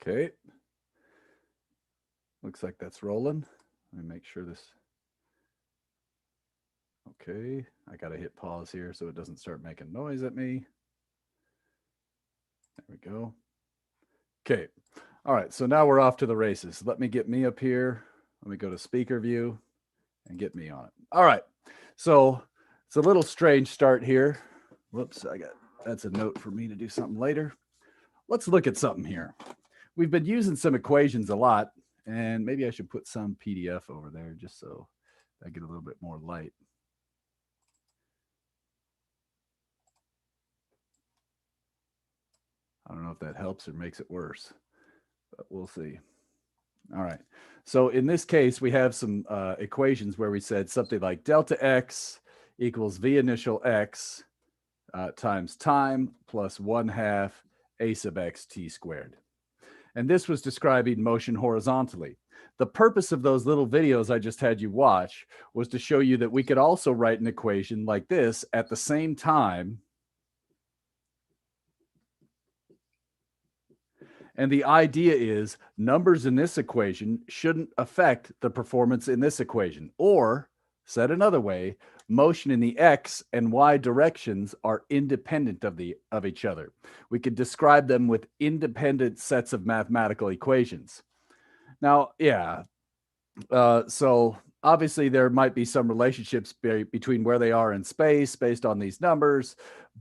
Okay. Looks like that's rolling. Let me make sure this. Okay. I got to hit pause here so it doesn't start making noise at me. There we go. Okay. All right. So now we're off to the races. Let me get me up here. Let me go to speaker view and get me on it. All right. So it's a little strange start here. Whoops. That's a note for me to do something later. Let's look at something here. We've been using some equations a lot, and maybe I should put some PDF over there just so I get a little bit more light. I don't know if that helps or makes it worse, but we'll see. All right. So in this case, we have some equations where we said something like delta x equals v initial x times time plus 1/2 a sub x t squared. And this was describing motion horizontally. The purpose of those little videos I just had you watch was to show you that we could also write an equation like this at the same time. And the idea is numbers in this equation shouldn't affect the performance in this equation. Or, said another way, motion in the x and y directions are independent of each other. We could describe them with independent sets of mathematical equations. Now, yeah, so obviously there might be some relationships between where they are in space based on these numbers,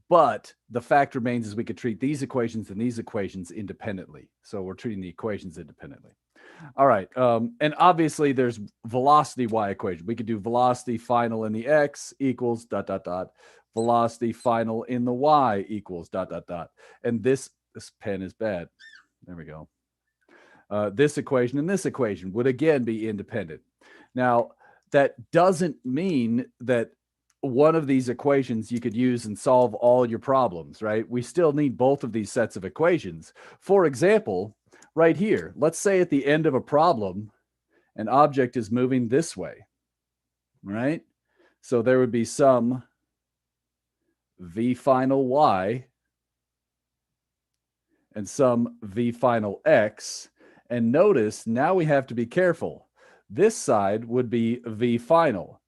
but the fact remains is we could treat these equations and these equations independently. So we're treating the equations independently. All right. And obviously there's velocity y equation. We could do velocity final in the x equals ... velocity final in the y equals ... And this pen is bad. There we go. This equation and this equation would again be independent. Now, that doesn't mean that one of these equations you could use and solve all your problems, right? We still need both of these sets of equations. For example, right here, let's say at the end of a problem, an object is moving this way, right? So there would be some v final y and some v final x. And notice now we have to be careful. This side would be v final.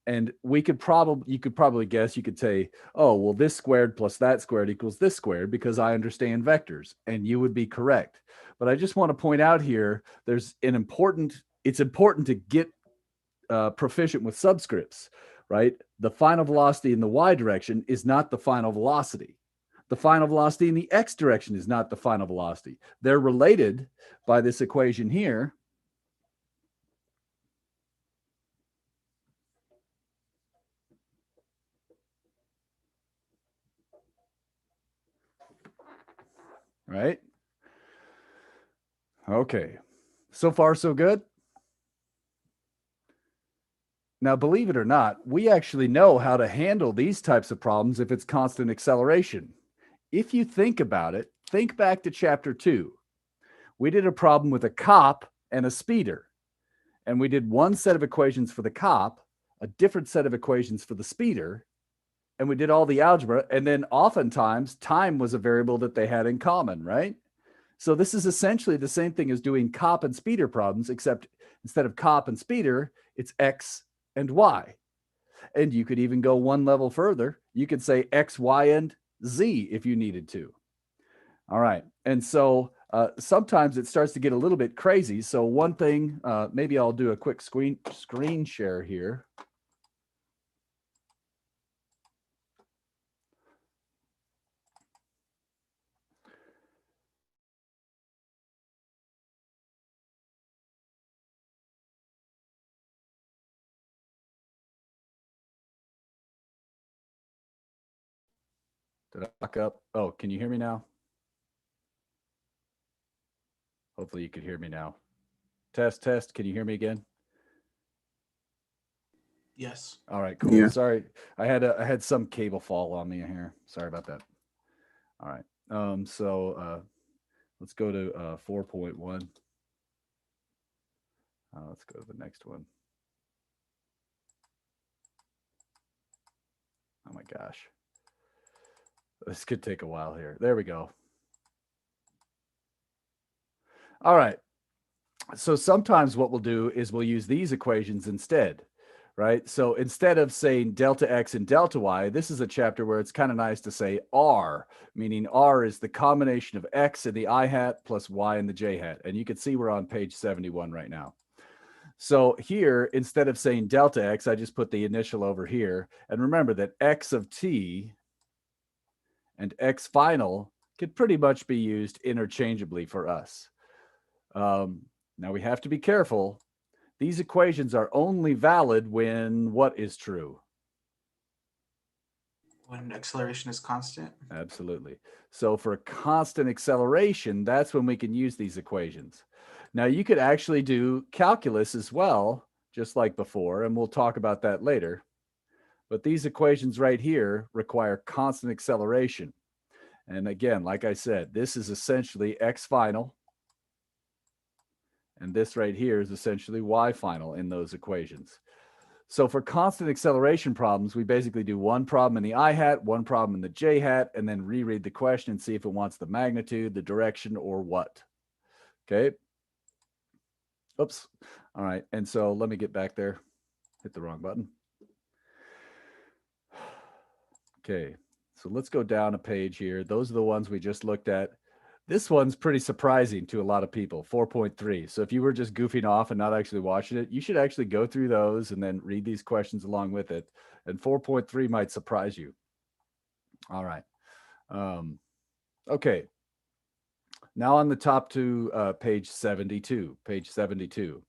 And you could probably guess, you could say, oh, well, this squared plus that squared equals this squared because I understand vectors. And you would be correct. But I just want to point out here, it's important to get proficient with subscripts, right? The final velocity in the y direction is not the final velocity. The final velocity in the x direction is not the final velocity. They're related by this equation here. Right? Okay. So far, so good? Now, believe it or not, we actually know how to handle these types of problems if it's constant acceleration. If you think about it, think back to chapter 2. We did a problem with a cop and a speeder. And we did one set of equations for the cop, a different set of equations for the speeder, and we did all the algebra. And then oftentimes time was a variable that they had in common, right? So this is essentially the same thing as doing cop and speeder problems, except instead of cop and speeder, it's x and y. And you could even go one level further. You could say x, y, and z if you needed to. All right. And so sometimes it starts to get a little bit crazy. So one thing, maybe I'll do a quick screen share here. Did I back up? Oh, can you hear me now? Hopefully you can hear me now. Test, test. Can you hear me again? Yes. All right, cool. Yeah. Sorry. I had some cable fall on me here. Sorry about that. All right. So let's go to 4.1. Let's go to the next one. Oh my gosh. This could take a while here. There we go. All right. So sometimes what we'll do is we'll use these equations instead, right? So instead of saying delta x and delta y, this is a chapter where it's kind of nice to say r, meaning r is the combination of x in the I hat plus y in the j hat. And you can see we're on page 71 right now. So here, instead of saying delta x, I just put the initial over here. And remember that x of t and x final could pretty much be used interchangeably for us. Now we have to be careful. These equations are only valid when what is true? When acceleration is constant. Absolutely. So for constant acceleration, that's when we can use these equations. Now you could actually do calculus as well, just like before, and we'll talk about that later. But these equations right here require constant acceleration. And again, like I said, this is essentially x final. And this right here is essentially y final in those equations. So for constant acceleration problems, we basically do one problem in the I hat, one problem in the j hat, and then reread the question and see if it wants the magnitude, the direction, or what. Okay. Oops. All right. And so let me get back there. Hit the wrong button. Okay. So let's go down a page here. Those are the ones we just looked at. This one's pretty surprising to a lot of people, 4.3. So if you were just goofing off and not actually watching it, you should actually go through those and then read these questions along with it. And 4.3 might surprise you. All right. Okay. Now on the top to page 72. Page 72.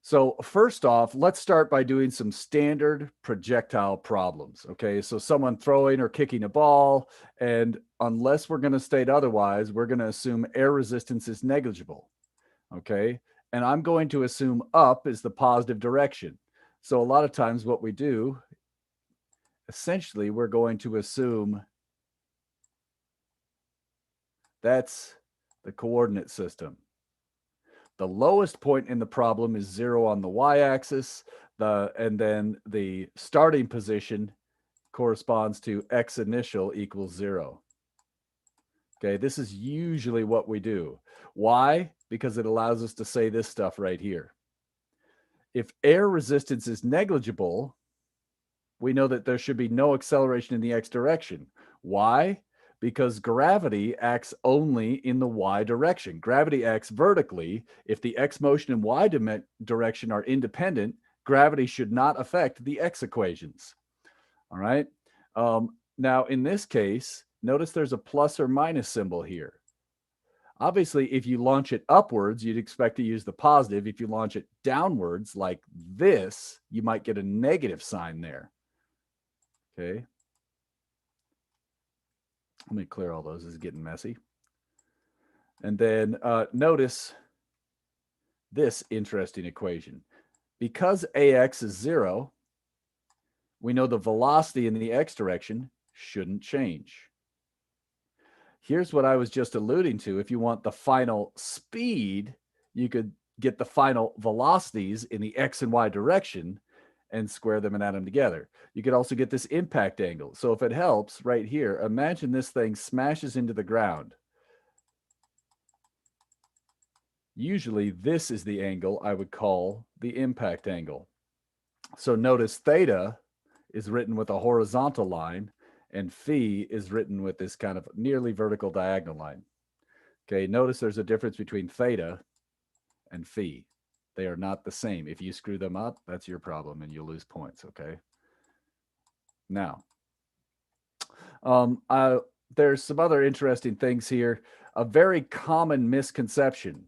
So first off, let's start by doing some standard projectile problems. Okay, so someone throwing or kicking a ball, and unless we're going to state otherwise, we're going to assume air resistance is negligible. Okay, and I'm going to assume up is the positive direction. So a lot of times what we do, essentially, we're going to assume that's the coordinate system. The lowest point in the problem is 0 on the y-axis, and then the starting position corresponds to x initial equals 0. Okay, this is usually what we do. Why? Because it allows us to say this stuff right here. If air resistance is negligible, we know that there should be no acceleration in the x direction. Why? Because gravity acts only in the y direction. Gravity acts vertically. If the x motion and y direction are independent, gravity should not affect the x equations. All right. Now, in this case, notice there's a plus or minus symbol here. Obviously, if you launch it upwards, you'd expect to use the positive. If you launch it downwards like this, you might get a negative sign there. Okay. Let me clear all those. This is getting messy. And then notice this interesting equation. Because AX is 0, we know the velocity in the x direction shouldn't change. Here's what I was just alluding to. If you want the final speed, you could get the final velocities in the x and y direction and square them and add them together. You could also get this impact angle. So if it helps, right here, imagine this thing smashes into the ground. Usually this is the angle I would call the impact angle. So notice theta is written with a horizontal line and phi is written with this kind of nearly vertical diagonal line. Okay, notice there's a difference between theta and phi. They are not the same. If you screw them up, that's your problem and you'll lose points, okay? Now, there's some other interesting things here. A very common misconception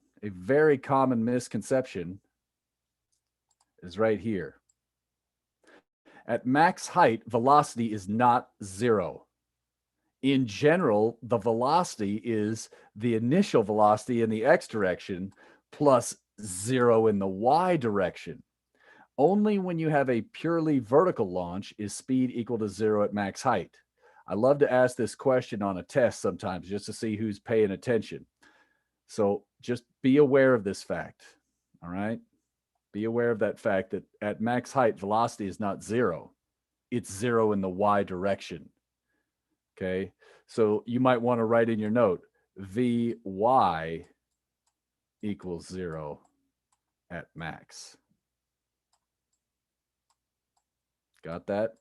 is right here. At max height, velocity is not 0. In general, the velocity is the initial velocity in the x direction plus 0 in the y direction. Only when you have a purely vertical launch is speed equal to 0 at max height. I love to ask this question on a test sometimes just to see who's paying attention. So just be aware of this fact, all right? Be aware of that fact that at max height, velocity is not 0. It's 0 in the y direction, okay? So you might want to write in your note, Vy equals 0 at max. Got that?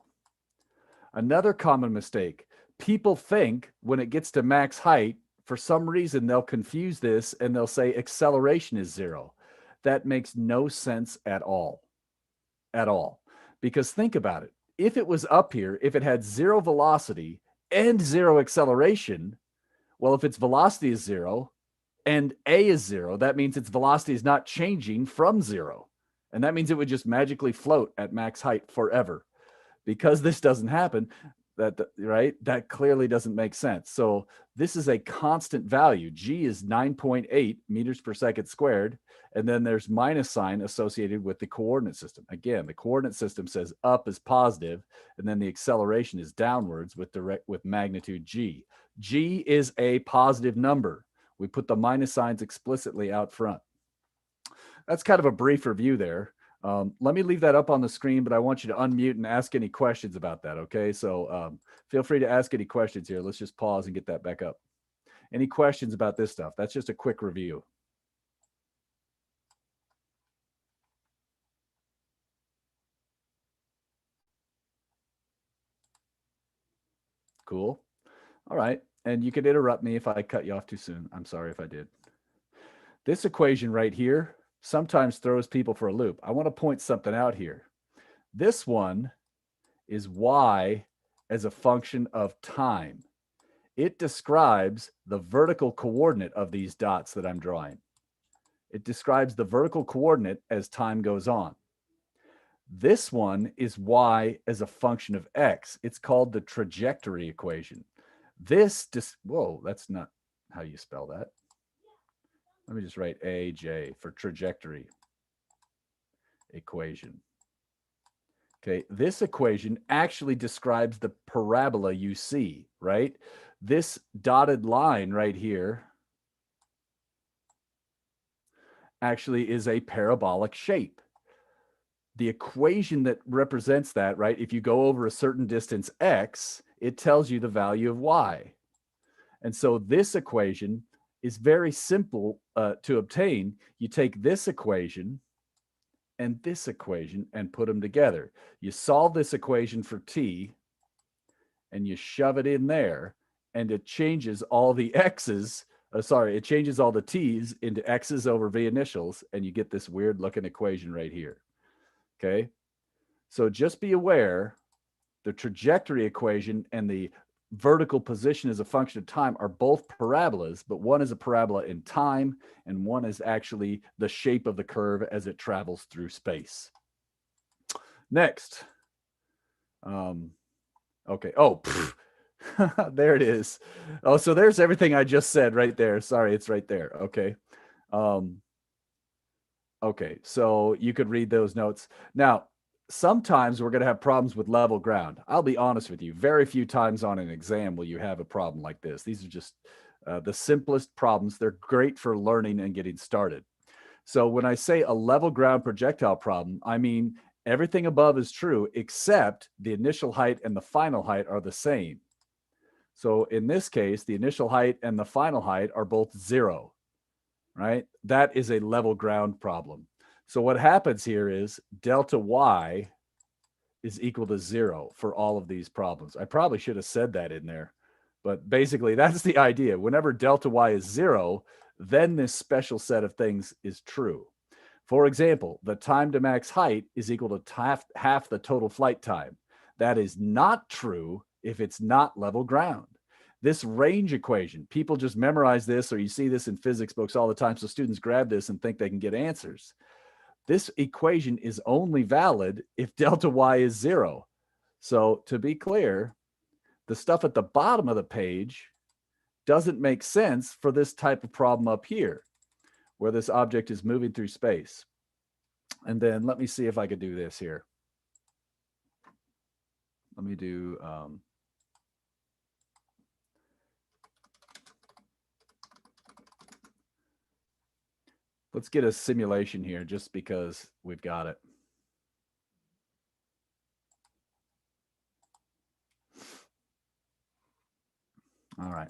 Another common mistake. People think when it gets to max height, for some reason, they'll confuse this and they'll say acceleration is 0. That makes no sense at all. At all. Because think about it. If it was up here, if it had 0 velocity and 0 acceleration, well, if its velocity is 0 and a is 0, that means its velocity is not changing from 0. And that means it would just magically float at max height forever. Because this doesn't happen, that clearly doesn't make sense. So this is a constant value. G is 9.8 meters per second squared. And then there's minus sign associated with the coordinate system. Again, the coordinate system says up is positive, and then the acceleration is downwards with magnitude G. G is a positive number. We put the minus signs explicitly out front. That's kind of a brief review there. Let me leave that up on the screen, but I want you to unmute and ask any questions about that, okay? So feel free to ask any questions here. Let's just pause and get that back up. Any questions about this stuff? That's just a quick review. Cool. All right. And you can interrupt me if I cut you off too soon. I'm sorry if I did. This equation right here sometimes throws people for a loop. I want to point something out here. This one is y as a function of time. It describes the vertical coordinate of these dots that I'm drawing. It describes the vertical coordinate as time goes on. This one is y as a function of x. It's called the trajectory equation. Whoa, that's not how you spell that. Let me just write AJ for trajectory equation. Okay, this equation actually describes the parabola you see, right? This dotted line right here actually is a parabolic shape. The equation that represents that, right? If you go over a certain distance x, it tells you the value of y. And so this equation is very simple to obtain. You take this equation and put them together. You solve this equation for t and you shove it in there, and it changes all the x's. It changes all the t's into x's over v initials, and you get this weird looking equation right here. Okay, so just be aware the trajectory equation and the vertical position as a function of time are both parabolas, but one is a parabola in time and one is actually the shape of the curve as it travels through space. Next. Okay. Oh, there it is. Oh, so there's everything I just said right there. Sorry, it's right there. Okay. Okay, so you could read those notes. Now, sometimes we're going to have problems with level ground. I'll be honest with you. Very few times on an exam will you have a problem like this. These are just the simplest problems. They're great for learning and getting started. So when I say a level ground projectile problem, I mean everything above is true except the initial height and the final height are the same. So in this case, the initial height and the final height are both 0. Right? That is a level ground problem. So what happens here is delta y is equal to 0 for all of these problems. I probably should have said that in there, but basically that's the idea. Whenever delta y is 0, then this special set of things is true. For example, the time to max height is equal to half the total flight time. That is not true if it's not level ground. This range equation, people just memorize this, or you see this in physics books all the time, so students grab this and think they can get answers. This equation is only valid if delta y is 0. So to be clear, the stuff at the bottom of the page doesn't make sense for this type of problem up here, where this object is moving through space. And then let me see if I could do this here. Let me do... let's get a simulation here just because we've got it. All right.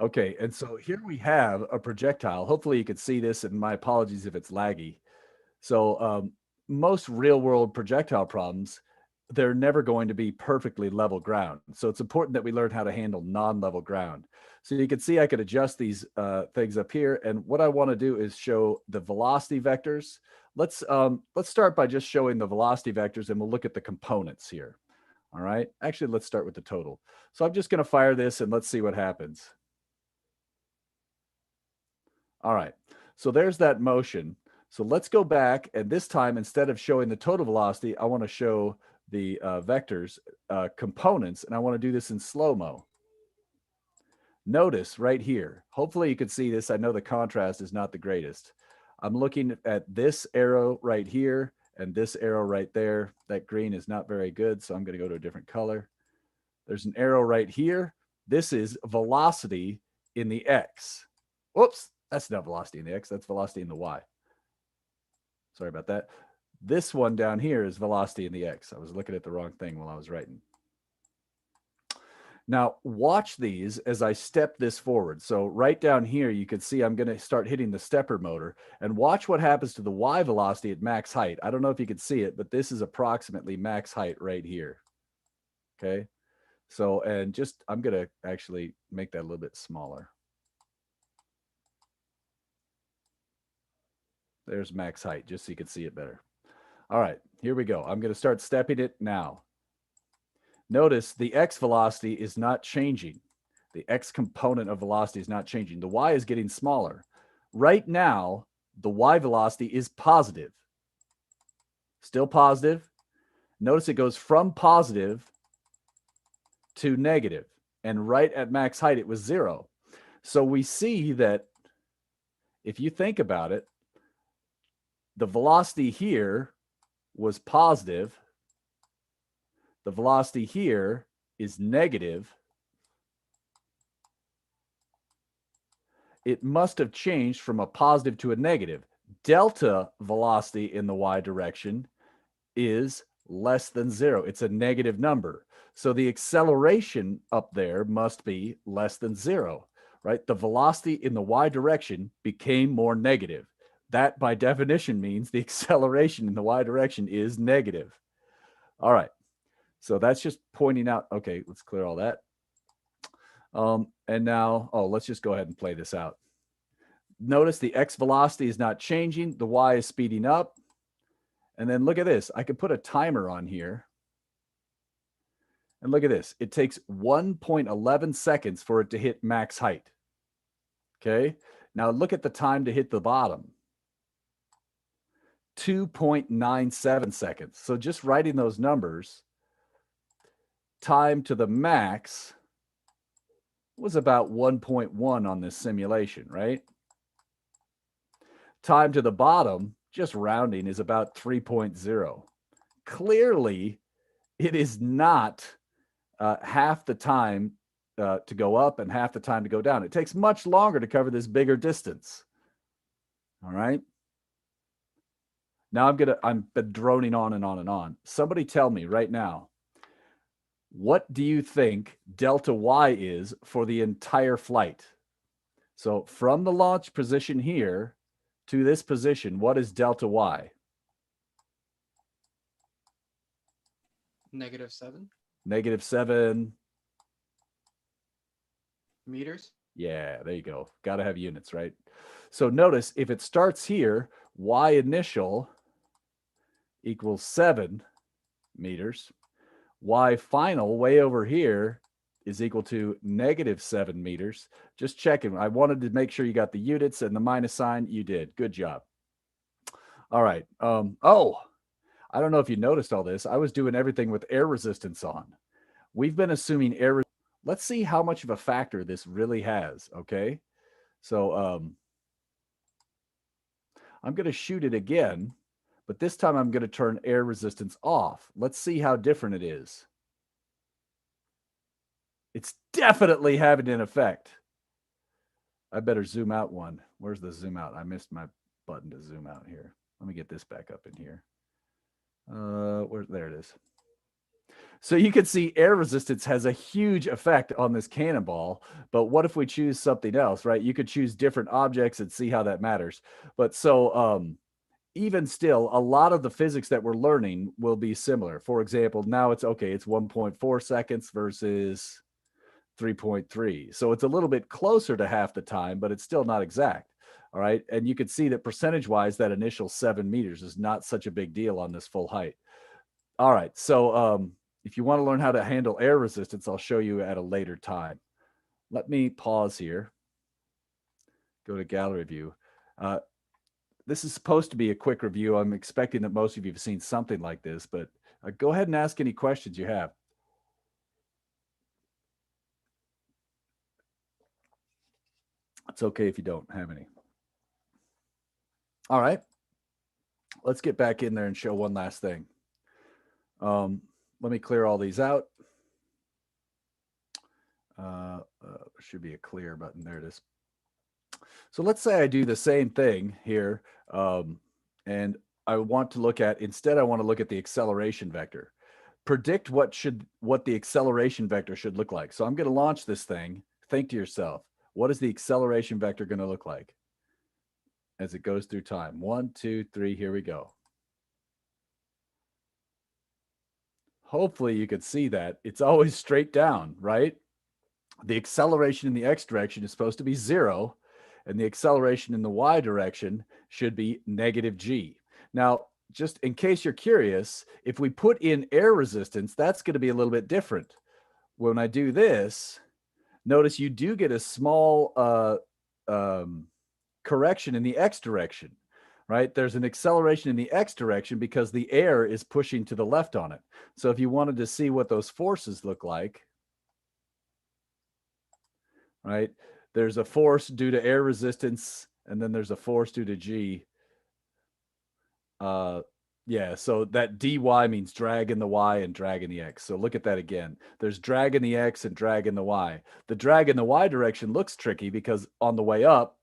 Okay, and so here we have a projectile. Hopefully you can see this, and my apologies if it's laggy. So most real world projectile problems, they're never going to be perfectly level ground. So it's important that we learn how to handle non-level ground. So you can see I could adjust these things up here. And what I want to do is show the velocity vectors. Let's start by just showing the velocity vectors, and we'll look at the components here. All right. Actually, let's start with the total. So I'm just going to fire this and let's see what happens. All right. So there's that motion. So let's go back, and this time, instead of showing the total velocity, I want to show the vectors components, and I want to do this in slow-mo. Notice right here, hopefully you can see this. I know the contrast is not the greatest. I'm looking at this arrow right here and this arrow right there. That green is not very good, so I'm going to go to a different color. There's an arrow right here. This is velocity in the X. Whoops, that's not velocity in the X. That's velocity in the Y. Sorry about that. This one down here is velocity in the X. I was looking at the wrong thing while I was writing. Now, watch these as I step this forward. So right down here, you can see I'm going to start hitting the stepper motor, and watch what happens to the Y velocity at max height. I don't know if you can see it, but this is approximately max height right here. Okay. So, and just, I'm going to actually make that a little bit smaller. There's max height, just so you can see it better. All right, here we go. I'm going to start stepping it now. Notice the X velocity is not changing. The X component of velocity is not changing. The Y is getting smaller. Right now, the Y velocity is positive. Still positive. Notice it goes from positive to negative. And right at max height, it was 0. So we see that if you think about it, the velocity here was positive. The velocity here is negative. It must have changed from a positive to a negative. Delta velocity in the Y direction is less than 0. It's a negative number. So the acceleration up there must be less than 0, right? The velocity in the Y direction became more negative. That, by definition, means the acceleration in the Y direction is negative. All right. So that's just pointing out, okay, let's clear all that. And now, let's just go ahead and play this out. Notice the X velocity is not changing. The Y is speeding up. And then look at this. I could put a timer on here. And look at this. It takes 1.11 seconds for it to hit max height. Okay. Now look at the time to hit the bottom. 2.97 seconds. So just writing those numbers, time to the max was about 1.1 on this simulation, right? Time to the bottom, just rounding, is about 3.0. Clearly, it is not half the time to go up and half the time to go down. It takes much longer to cover this bigger distance. All right. Now I'm been droning on and on and on. Somebody tell me right now, what do you think delta Y is for the entire flight? So from the launch position here to this position, what is delta Y? -7 -7 meters. Yeah, there you go. Got to have units, right? So notice if it starts here, Y initial equals 7 meters. Y final way over here is equal to -7 meters. Just checking. I wanted to make sure you got the units and the minus sign. You did. Good job. All right. I don't know if you noticed all this. I was doing everything with air resistance on. We've been assuming air. Let's see how much of a factor this really has. Okay. So I'm going to shoot it again, but this time I'm going to turn air resistance off. Let's see how different it is. It's definitely having an effect. I better zoom out one. Where's the zoom out? I missed my button to zoom out here. Let me get this back up in here. There it is. So you can see air resistance has a huge effect on this cannonball, but what if we choose something else, right? You could choose different objects and see how that matters. But so even still, a lot of the physics that we're learning will be similar. For example, now it's okay, it's 1.4 seconds versus 3.3. So it's a little bit closer to half the time, but it's still not exact. All right. And you can see that percentage wise, that initial 7 meters is not such a big deal on this full height. All right. So if you want to learn how to handle air resistance, I'll show you at a later time. Let me pause here. Go to gallery view. This is supposed to be a quick review. I'm expecting that most of you have seen something like this, but go ahead and ask any questions you have. It's okay if you don't have any. All right. Let's get back in there and show one last thing. Let me clear all these out. Should be a clear button. There it is. So let's say I do the same thing here, and I want to look at, instead I want to look at the acceleration vector. Predict what the acceleration vector should look like. So I'm going to launch this thing. Think to yourself, what is the acceleration vector going to look like as it goes through time? 1, 2, 3, here we go. Hopefully you could see that. It's always straight down, right? The acceleration in the x direction is supposed to be 0, and the acceleration in the y direction should be negative g. Now, just in case you're curious, if we put in air resistance, that's going to be a little bit different. When I do this, notice you do get a small correction in the x direction, right? There's an acceleration in the x direction because the air is pushing to the left on it. So if you wanted to see what those forces look like, right? There's a force due to air resistance, and then there's a force due to g. Yeah, so that dy means drag in the y and drag in the x. So look at that again. There's drag in the x and drag in the y. The drag in the y direction looks tricky because on the way up,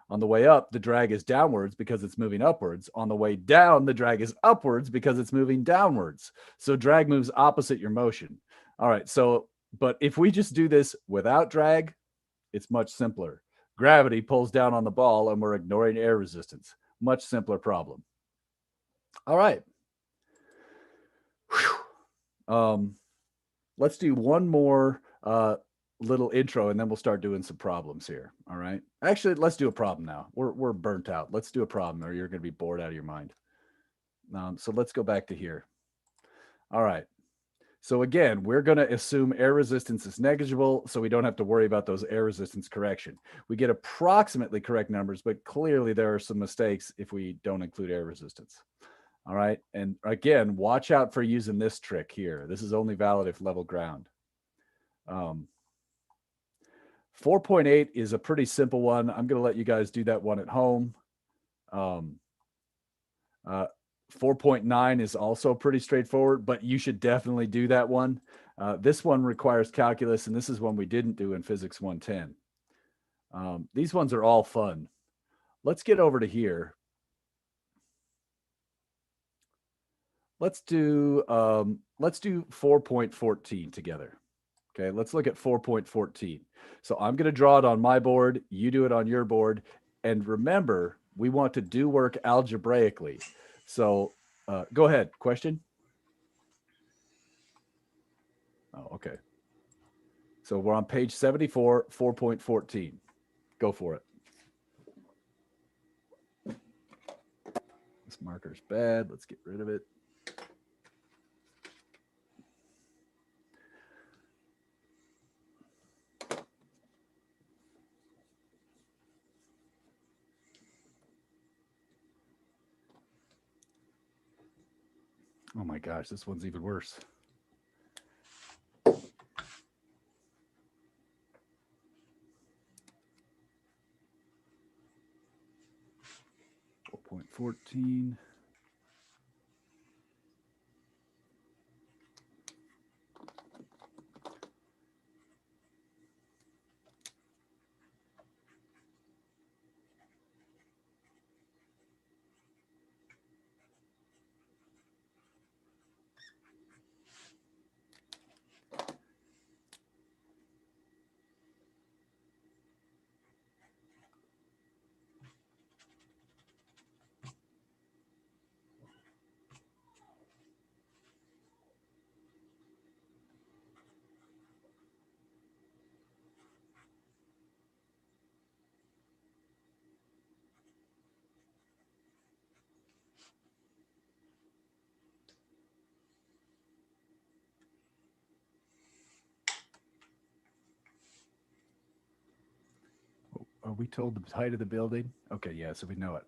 the drag is downwards because it's moving upwards. On the way down, the drag is upwards because it's moving downwards. So drag moves opposite your motion. All right, so, but if we just do this without drag, it's much simpler. Gravity pulls down on the ball and we're ignoring air resistance. Much simpler problem. All right. Let's do one more little intro and then we'll start doing some problems here. All right. Actually, let's do a problem now. We're burnt out. Let's do a problem or you're going to be bored out of your mind. So let's go back to here. All right. So again, we're going to assume air resistance is negligible, so we don't have to worry about those air resistance correction. We get approximately correct numbers, but clearly there are some mistakes if we don't include air resistance. All right. And again, watch out for using this trick here. This is only valid if level ground. 4.8 is a pretty simple one. I'm going to let you guys do that one at home. 4.9 is also pretty straightforward, but you should definitely do that one. This one requires calculus, and this is one we didn't do in Physics 110. These ones are all fun. Let's get over to here. Let's do 4.14 together. Okay, let's look at 4.14. So I'm going to draw it on my board. You do it on your board. And remember, we want to do work algebraically. So go ahead. Question? Oh, okay. So we're on page 74, 4.14. Go for it. This marker's bad. Let's get rid of it. Oh my gosh, this one's even worse. .14. Are we told the height of the building? Okay, yeah, so we know it.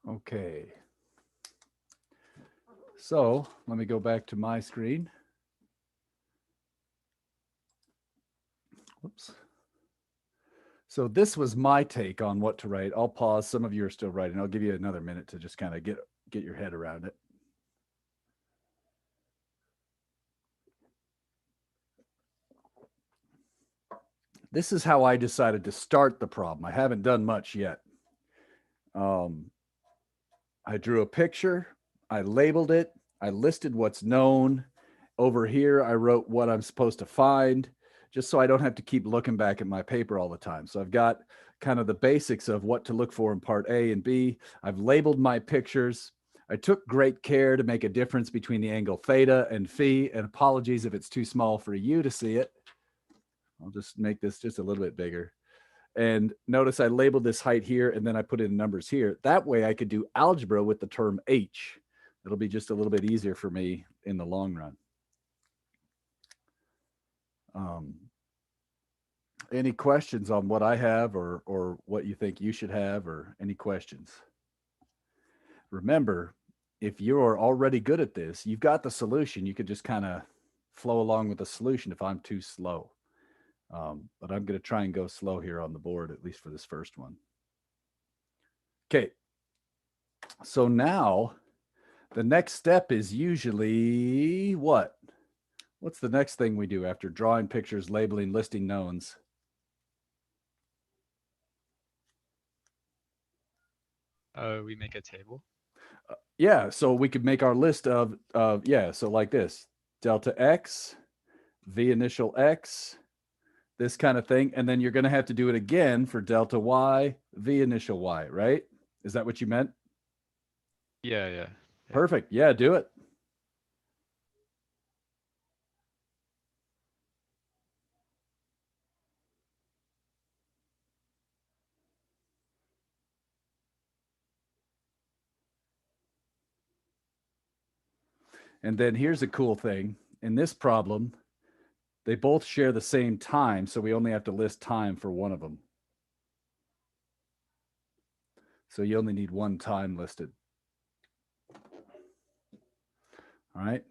Okay. So let me go back to my screen. Whoops. So this was my take on what to write. I'll pause. Some of you are still writing. I'll give you another minute to just kind of get your head around it. This is how I decided to start the problem. I haven't done much yet. I drew a picture. I labeled it. I listed what's known. Over here, I wrote what I'm supposed to find, just so I don't have to keep looking back at my paper all the time. So I've got kind of the basics of what to look for in part A and B. I've labeled my pictures. I took great care to make a difference between the angle theta and phi, and apologies if it's too small for you to see it. I'll just make this just a little bit bigger. And notice I labeled this height here, and then I put in numbers here. That way I could do algebra with the term h. It'll be just a little bit easier for me in the long run. Any questions on what I have or what you think you should have, or any questions? Remember, if you're already good at this, you've got the solution. You could just kind of flow along with the solution if I'm too slow. But I'm going to try and go slow here on the board, at least for this first one. Okay. So now the next step is usually what? What's the next thing we do after drawing pictures, labeling, listing knowns? We make a table. Yeah, so we could make our list of yeah, so like this, delta x, v initial x, this kind of thing. And then you're going to have to do it again for delta y, v initial y, right? Is that what you meant? Yeah. Perfect. Yeah, do it. And then here's a cool thing. In this problem, they both share the same time, so we only have to list time for one of them. So you only need one time listed. All right.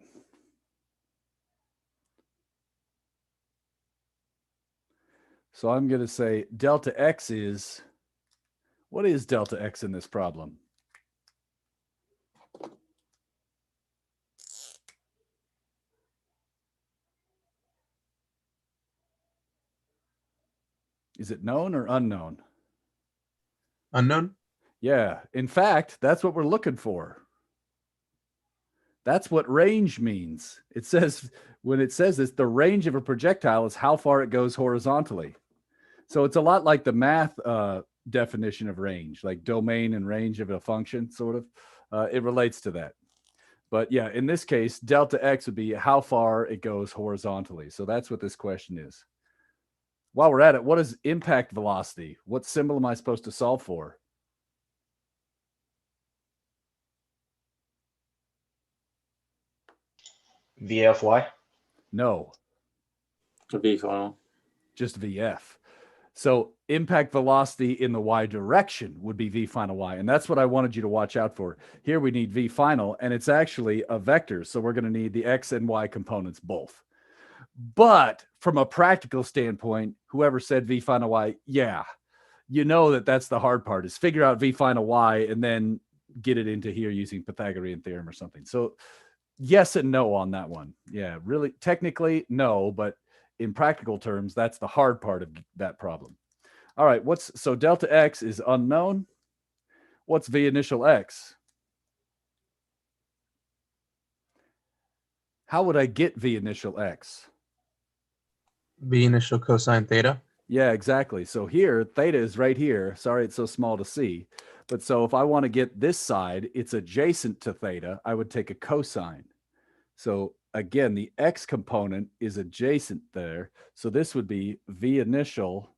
So I'm going to say delta x is, what is delta x in this problem? Is it known or unknown? Unknown? Yeah. In fact, that's what we're looking for. That's what range means. It says, when it says this, the range of a projectile is how far it goes horizontally. So it's a lot like the math definition of range, like domain and range of a function, sort of. It relates to that. But yeah, in this case, delta x would be how far it goes horizontally. So that's what this question is. While we're at it, what is impact velocity? What symbol am I supposed to solve for? VFY? No. V final. Just VF. So impact velocity in the y direction would be V final y. And that's what I wanted you to watch out for. Here we need V final, and it's actually a vector. So we're going to need the x and y components both. But from a practical standpoint, whoever said V final y, yeah, you know that that's the hard part, is figure out v final y and then get it into here using Pythagorean theorem or something. So yes and no on that one. Yeah, really, technically, no, but in practical terms, that's the hard part of that problem. All right, so delta x is unknown. What's v initial x? How would I get v initial x? V initial cosine theta. Yeah, exactly. So here, theta is right here. Sorry, it's so small to see. But so if I want to get this side, it's adjacent to theta, I would take a cosine. So again, the x component is adjacent there. So this would be v initial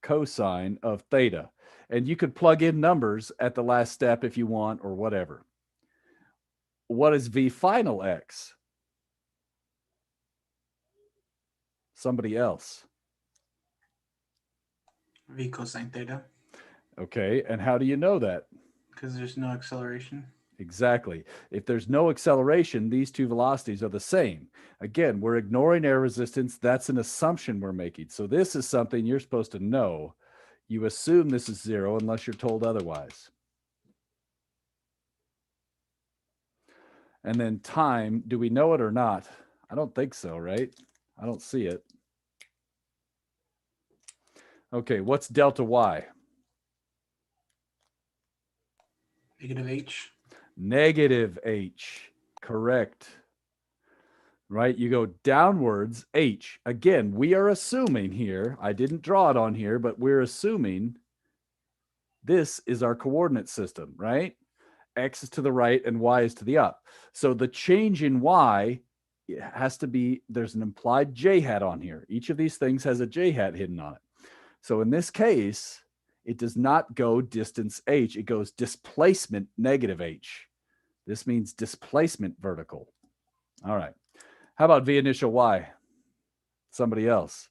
cosine of theta. And you could plug in numbers at the last step if you want, or whatever. What is v final x? Somebody else. V cosine theta, Okay, and how do you know that? because there's no acceleration. Exactly. If there's no acceleration, these two velocities are the same. Again, we're ignoring air resistance. That's an assumption we're making. So this is something you're supposed to know. You assume this is 0 unless you're told otherwise. And then time, do we know it or not? I don't think so, right? I don't see it. Okay, what's delta y? Negative h. Negative h, correct. Right, you go downwards, h. Again, we are assuming here, I didn't draw it on here, but we're assuming this is our coordinate system, right? X is to the right and y is to the up. So the change in y, it has to be, there's an implied j hat on here. Each of these things has a j hat hidden on it. So in this case, it does not go distance h, it goes displacement negative h. This means displacement vertical. All right. How about v initial y? Somebody else.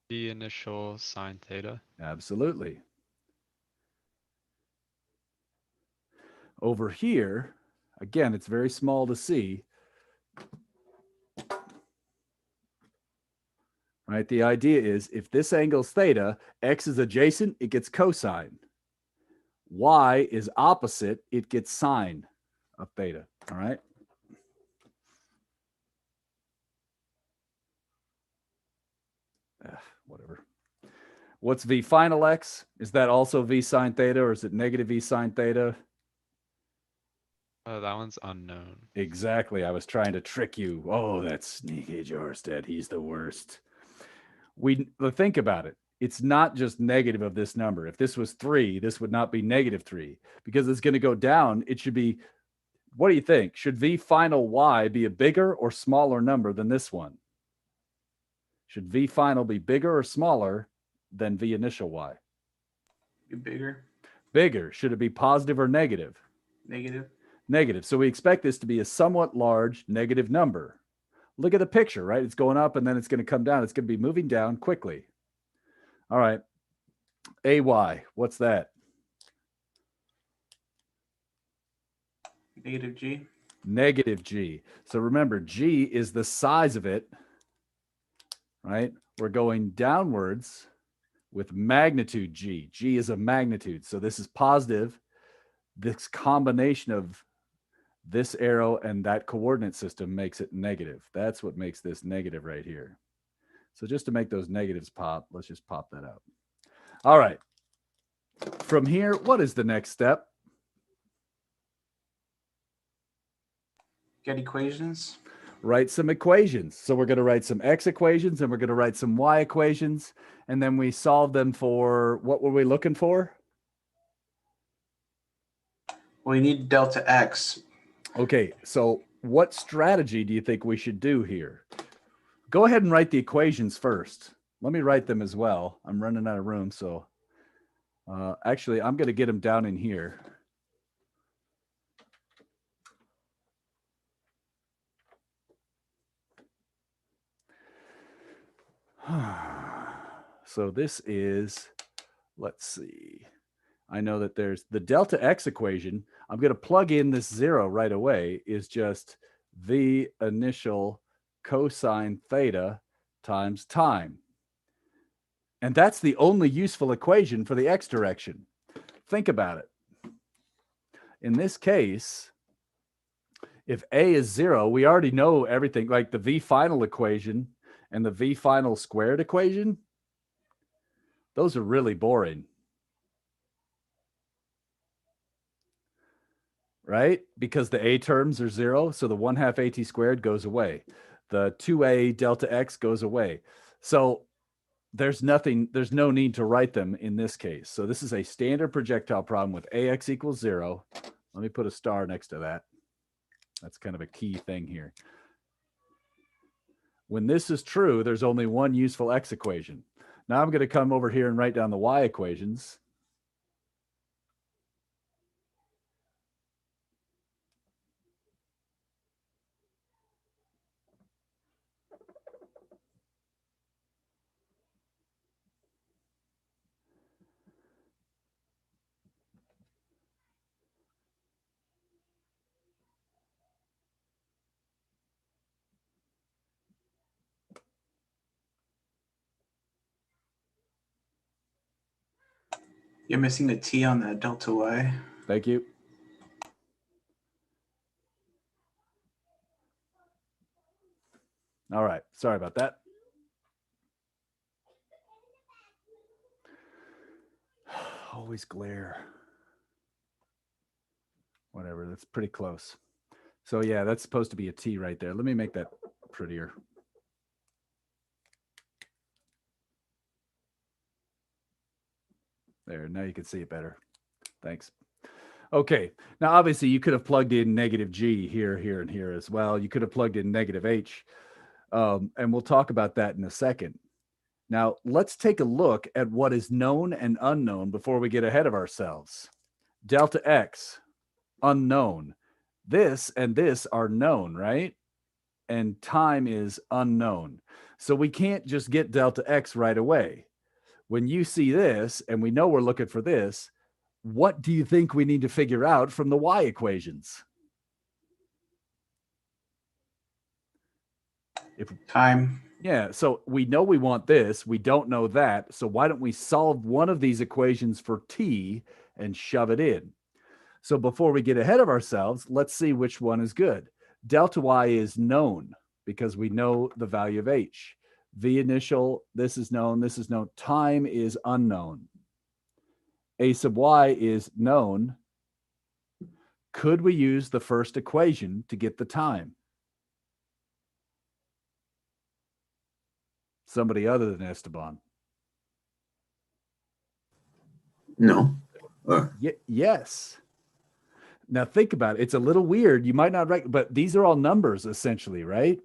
V initial sine theta. Absolutely. Over here, again, it's very small to see. Right? The idea is if this angle's theta, x is adjacent, it gets cosine. Y is opposite, it gets sine of theta. All right. Whatever. What's v final x? Is that also v sine theta, or is it negative v sine theta? That one's unknown. Exactly. I was trying to trick you. Oh, that's sneaky Jorstead. He's the worst. Think about it. It's not just negative of this number. If this was 3, this would not be negative 3 because it's going to go down. It should be, what do you think? Should v final y be a bigger or smaller number than this one? Should v final be bigger or smaller than v initial y? Be bigger. Bigger. Should it be positive or negative? Negative. Negative. So we expect this to be a somewhat large negative number. Look at the picture, right? It's going up and then it's going to come down. It's going to be moving down quickly. All right. AY, what's that? Negative g. Negative g. So remember, g is the size of it, right? We're going downwards with magnitude g. G is a magnitude. So this is positive. This combination of this arrow and that coordinate system makes it negative. That's what makes this negative right here. So just to make those negatives pop, let's just pop that out. All right. From here, what is the next step? Get equations. Write some equations. So we're going to write some x equations and we're going to write some y equations. And then we solve them for, what were we looking for? We need delta x. Okay, so what strategy do you think we should do here? Go ahead and write the equations first. Let me write them as well. I'm running out of room, so actually, I'm going to get them down in here. So this is, let's see. I know that there's the delta x equation. I'm going to plug in this 0 right away is just V initial cosine theta times time. And that's the only useful equation for the x direction. Think about it. In this case, if A is 0, we already know everything, like the V final equation and the V final squared equation. Those are really boring. Right? Because the A terms are 0, so the 1/2 AT squared goes away. The 2A delta x goes away. So there's no need to write them in this case. So this is a standard projectile problem with AX equals 0. Let me put a star next to that. That's kind of a key thing here. When this is true, there's only one useful x equation. Now I'm going to come over here and write down the y equations. You're missing the t on that delta y. Thank you. All right. Sorry about that. Always glare. Whatever. That's pretty close. So yeah, that's supposed to be a T right there. Let me make that prettier. There. Now you can see it better. Thanks. Okay. Now, obviously, you could have plugged in negative G here, here, and here as well. You could have plugged in negative H. And we'll talk about that in a second. Now, let's take a look at what is known and unknown before we get ahead of ourselves. Delta X, unknown. This and this are known, right? And time is unknown. So we can't just get delta X right away. When you see this, and we know we're looking for this, what do you think we need to figure out from the y equations? Time. Yeah, so we know we want this. We don't know that. So why don't we solve one of these equations for t and shove it in? So before we get ahead of ourselves, let's see which one is good. Delta y is known because we know the value of h. V initial, this is known, this is known. Time is unknown. A sub y is known. Could we use the first equation to get the time? Somebody other than Esteban. No. Yes. Now think about it. It's a little weird. You might not but these are all numbers essentially, right?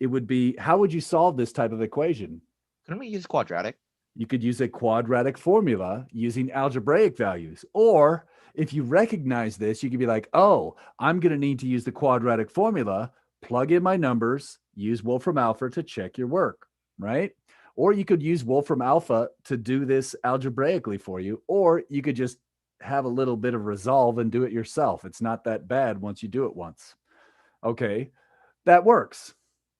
It would be, how would you solve this type of equation? Couldn't we use quadratic? You could use a quadratic formula using algebraic values. Or if you recognize this, you could be like, oh, I'm going to need to use the quadratic formula, plug in my numbers, use Wolfram Alpha to check your work, right? Or you could use Wolfram Alpha to do this algebraically for you, or you could just have a little bit of resolve and do it yourself. It's not that bad once you do it once. Okay, that works.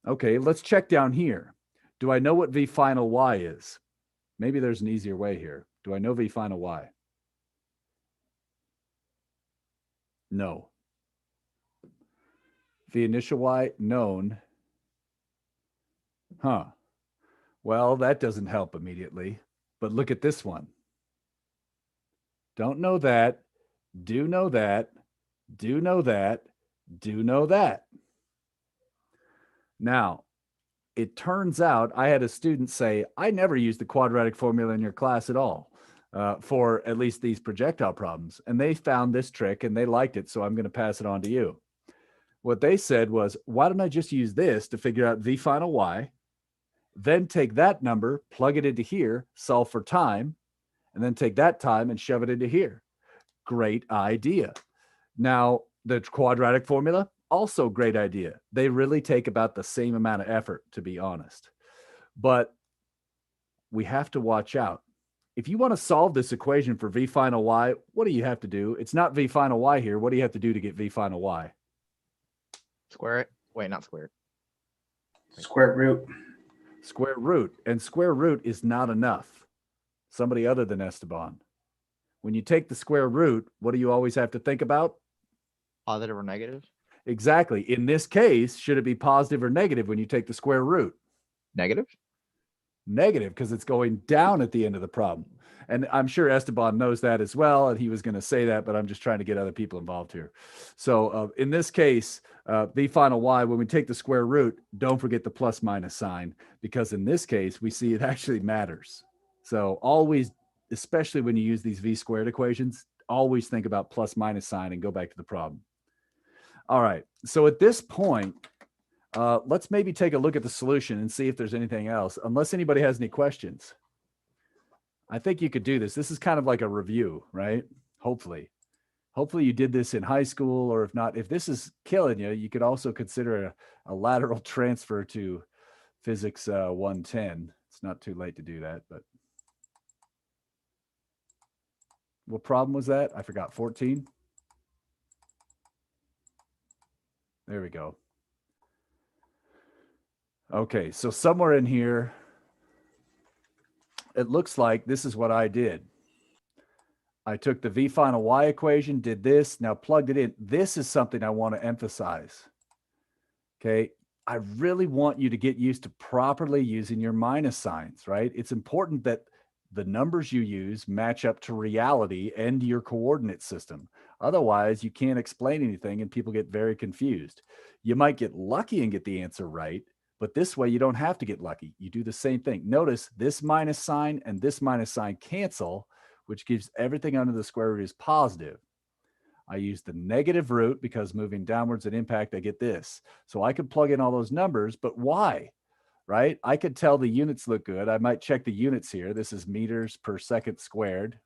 Okay, let's check down here. Do I know what V final y is? Maybe there's an easier way here. Do I know V final y? No. V initial y, known. Huh. Well, that doesn't help immediately. But look at this one. Don't know that. Do know that. Do know that. Do know that. Now, it turns out I had a student say, I never used the quadratic formula in your class at all for at least these projectile problems. And they found this trick and they liked it. So I'm going to pass it on to you. What they said was, why don't I just use this to figure out V final y, then take that number, plug it into here, solve for time, and then take that time and shove it into here. Great idea. Now, the quadratic formula, also great idea. They really take about the same amount of effort, to be honest. But we have to watch out. If you want to solve this equation for V final y, what do you have to do? It's not V final y here. What do you have to do to get V final y? Square it. Wait, not square it. Square root. Square root. And square root is not enough. Somebody other than Esteban. When you take the square root, what do you always have to think about? Positive or negative? Exactly. In this case, should it be positive or negative when you take the square root? Negative? Negative, because it's going down at the end of the problem. And I'm sure Esteban knows that as well. And he was going to say that, but I'm just trying to get other people involved here. So in this case, v final y, when we take the square root, don't forget the plus minus sign, because in this case, we see it actually matters. So always, especially when you use these v squared equations, always think about plus minus sign and go back to the problem. All right. So at this point, let's maybe take a look at the solution and see if there's anything else, unless anybody has any questions. I think you could do this. This is kind of like a review, right? Hopefully you did this in high school, or if not, if this is killing you, you could also consider a lateral transfer to physics 110. It's not too late to do that, but what problem was that? I forgot. 14. There we go. Okay, so somewhere in here, it looks like this is what I did. I took the v final y equation, did this, now plugged it in. This is something I want to emphasize. Okay, I really want you to get used to properly using your minus signs, right? It's important that the numbers you use match up to reality and your coordinate system. Otherwise, you can't explain anything and people get very confused. You might get lucky and get the answer right, but this way you don't have to get lucky. You do the same thing. Notice this minus sign and this minus sign cancel, which gives everything under the square root is positive. I use the negative root because moving downwards at impact, I get this. So I could plug in all those numbers, but why? Right? I could tell the units look good. I might check the units here. This is meters per second squared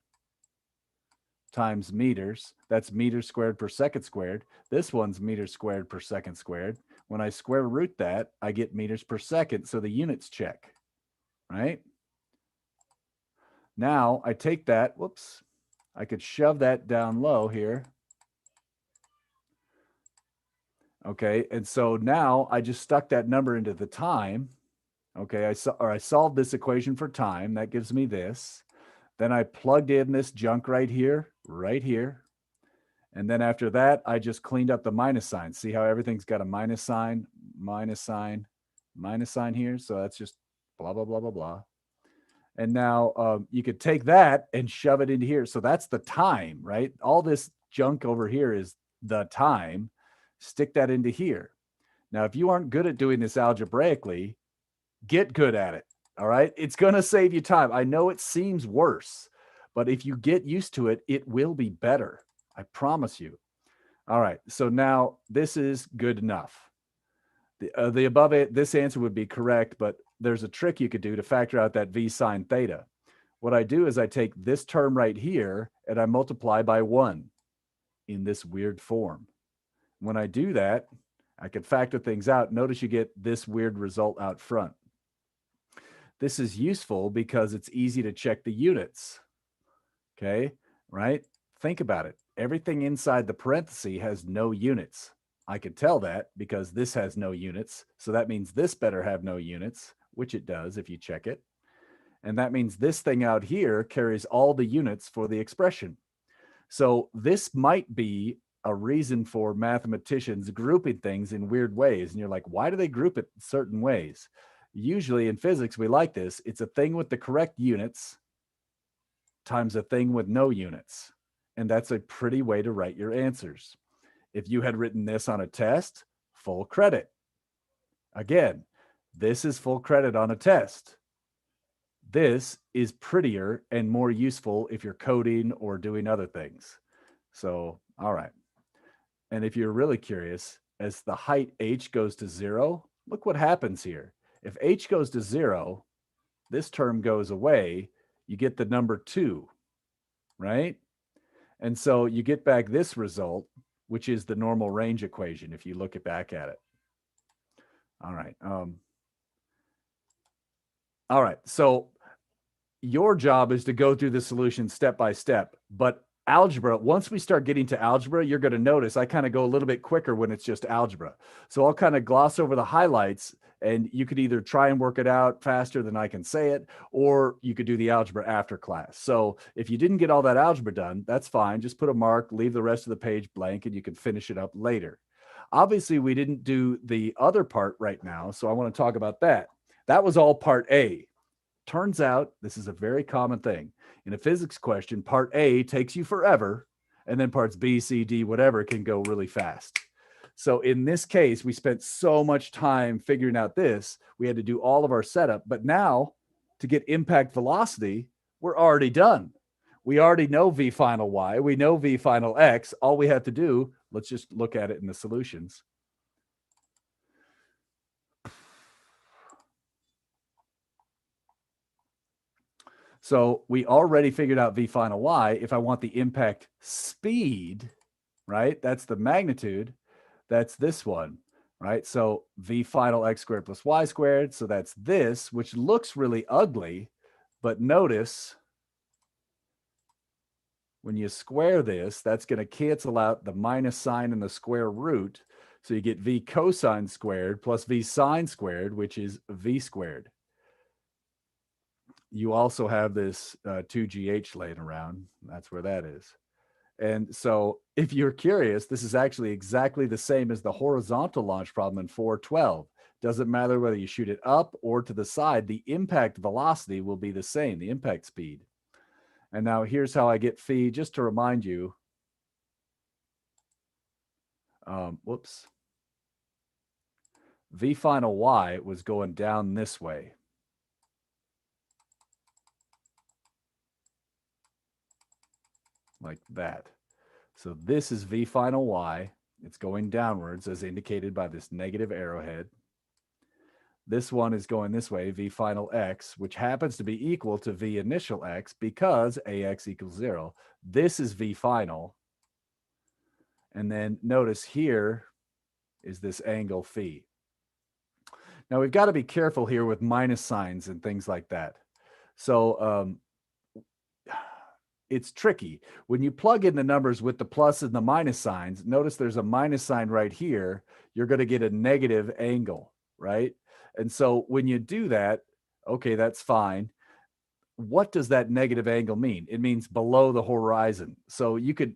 times meters. That's meters squared per second squared. This one's meters squared per second squared. When I square root that, I get meters per second. So the units check, right? Now I take that, whoops, I could shove that down low here. Okay, and so now I just stuck that number into the time. Okay, I solved this equation for time. That gives me this. Then I plugged in this junk right here. And then after that, I just cleaned up the minus sign. See how everything's got a minus sign here. So that's just blah, blah, blah, blah, blah. And now you could take that and shove it into here. So that's the time, right? All this junk over here is the time. Stick that into here. Now, if you aren't good at doing this algebraically, get good at it. All right. It's going to save you time. I know it seems worse, but if you get used to it, it will be better. I promise you. All right. So now this is good enough. The above it, this answer would be correct, but there's a trick you could do to factor out that v sine theta. What I do is I take this term right here and I multiply by 1 in this weird form. When I do that, I can factor things out. Notice you get this weird result out front. This is useful because it's easy to check the units. Okay, right? Think about it. Everything inside the parenthesis has no units. I could tell that because this has no units. So that means this better have no units, which it does if you check it. And that means this thing out here carries all the units for the expression. So this might be a reason for mathematicians grouping things in weird ways. And you're like, why do they group it certain ways? Usually in physics, we like this. It's a thing with the correct units times a thing with no units. And that's a pretty way to write your answers. If you had written this on a test, full credit. Again, this is full credit on a test. This is prettier and more useful if you're coding or doing other things. So, all right. And if you're really curious, as the height h goes to 0, look what happens here. If h goes to 0, this term goes away, you get the number 2, right? And so you get back this result, which is the normal range equation if you look back at it. All right. All right. So your job is to go through the solution step by step, but algebra, once we start getting to algebra, you're going to notice I kind of go a little bit quicker when it's just algebra. So I'll kind of gloss over the highlights, and you could either try and work it out faster than I can say it, or you could do the algebra after class. So if you didn't get all that algebra done, that's fine. Just put a mark, leave the rest of the page blank, and you can finish it up later. Obviously, we didn't do the other part right now, so I want to talk about that. That was all part A. Turns out this is a very common thing. In a physics question, part A takes you forever, and then parts B, C, D, whatever can go really fast. So in this case, we spent so much time figuring out this, we had to do all of our setup. But now to get impact velocity, we're already done. We already know V final Y. We know V final X. All we have to do, let's just look at it in the solutions. So we already figured out V final Y. If I want the impact speed, right? That's the magnitude. That's this one, right? So V final X squared plus Y squared. So that's this, which looks really ugly. But notice when you square this, that's going to cancel out the minus sign and the square root. So you get V cosine squared plus V sine squared, which is V squared. You also have this 2GH laying around. That's where that is. And so if you're curious, this is actually exactly the same as the horizontal launch problem in 412. Doesn't matter whether you shoot it up or to the side, the impact velocity will be the same, the impact speed. And now here's how I get phi, just to remind you. Whoops. V final Y was going down this way. Like that. So this is V final Y. It's going downwards as indicated by this negative arrowhead. This one is going this way, V final X, which happens to be equal to V initial X because AX equals 0. This is V final. And then notice here is this angle phi. Now we've got to be careful here with minus signs and things like that. So it's tricky. When you plug in the numbers with the plus and the minus signs, notice there's a minus sign right here. You're going to get a negative angle, right? And so when you do that, okay, that's fine. What does that negative angle mean? It means below the horizon. So you could,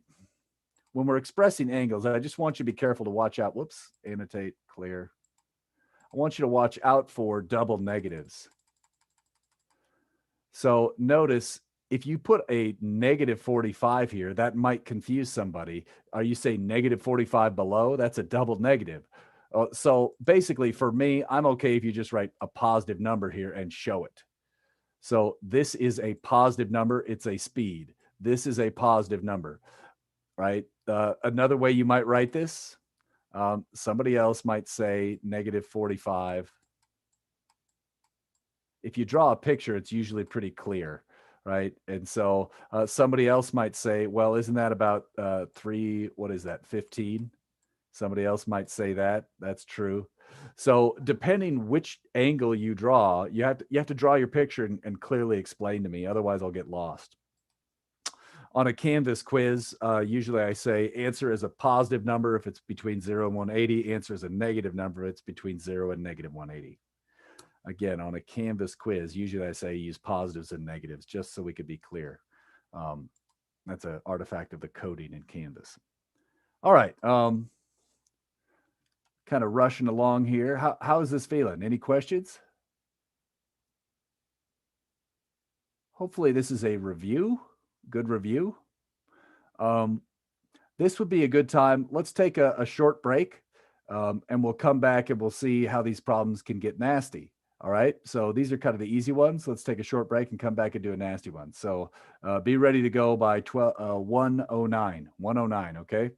when we're expressing angles, I just want you to be careful to watch out. Whoops, annotate, clear. I want you to watch out for double negatives. So notice if you put a negative 45 here, that might confuse somebody. Are you saying negative 45 below? That's a double negative. So basically for me, I'm okay if you just write a positive number here and show it. So this is a positive number. It's a speed. This is a positive number, right? Another way you might write this, somebody else might say negative 45. If you draw a picture, it's usually pretty clear, right? And so somebody else might say, well, isn't that about 15? Somebody else might say that. That's true. So depending which angle you draw, you have to draw your picture and clearly explain to me. Otherwise, I'll get lost. On a Canvas quiz, usually I say answer is a positive number if it's between 0 and 180. Answer is a negative number if it's between 0 and negative 180. Again, on a Canvas quiz, usually I say use positives and negatives just so we could be clear. That's an artifact of the coding in Canvas. All right. Kind of rushing along here. How is this feeling? Any questions? Hopefully this is a review, good review. This would be a good time. Let's take a short break and we'll come back and we'll see how these problems can get nasty. All right. So these are kind of the easy ones. Let's take a short break and come back and do a nasty one. So be ready to go by 1:09. Okay.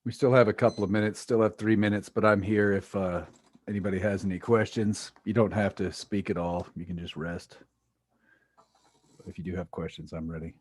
We still have a couple of minutes, still have 3 minutes, but I'm here if anybody has any questions. You don't have to speak at all. You can just rest. If you do have questions, I'm ready.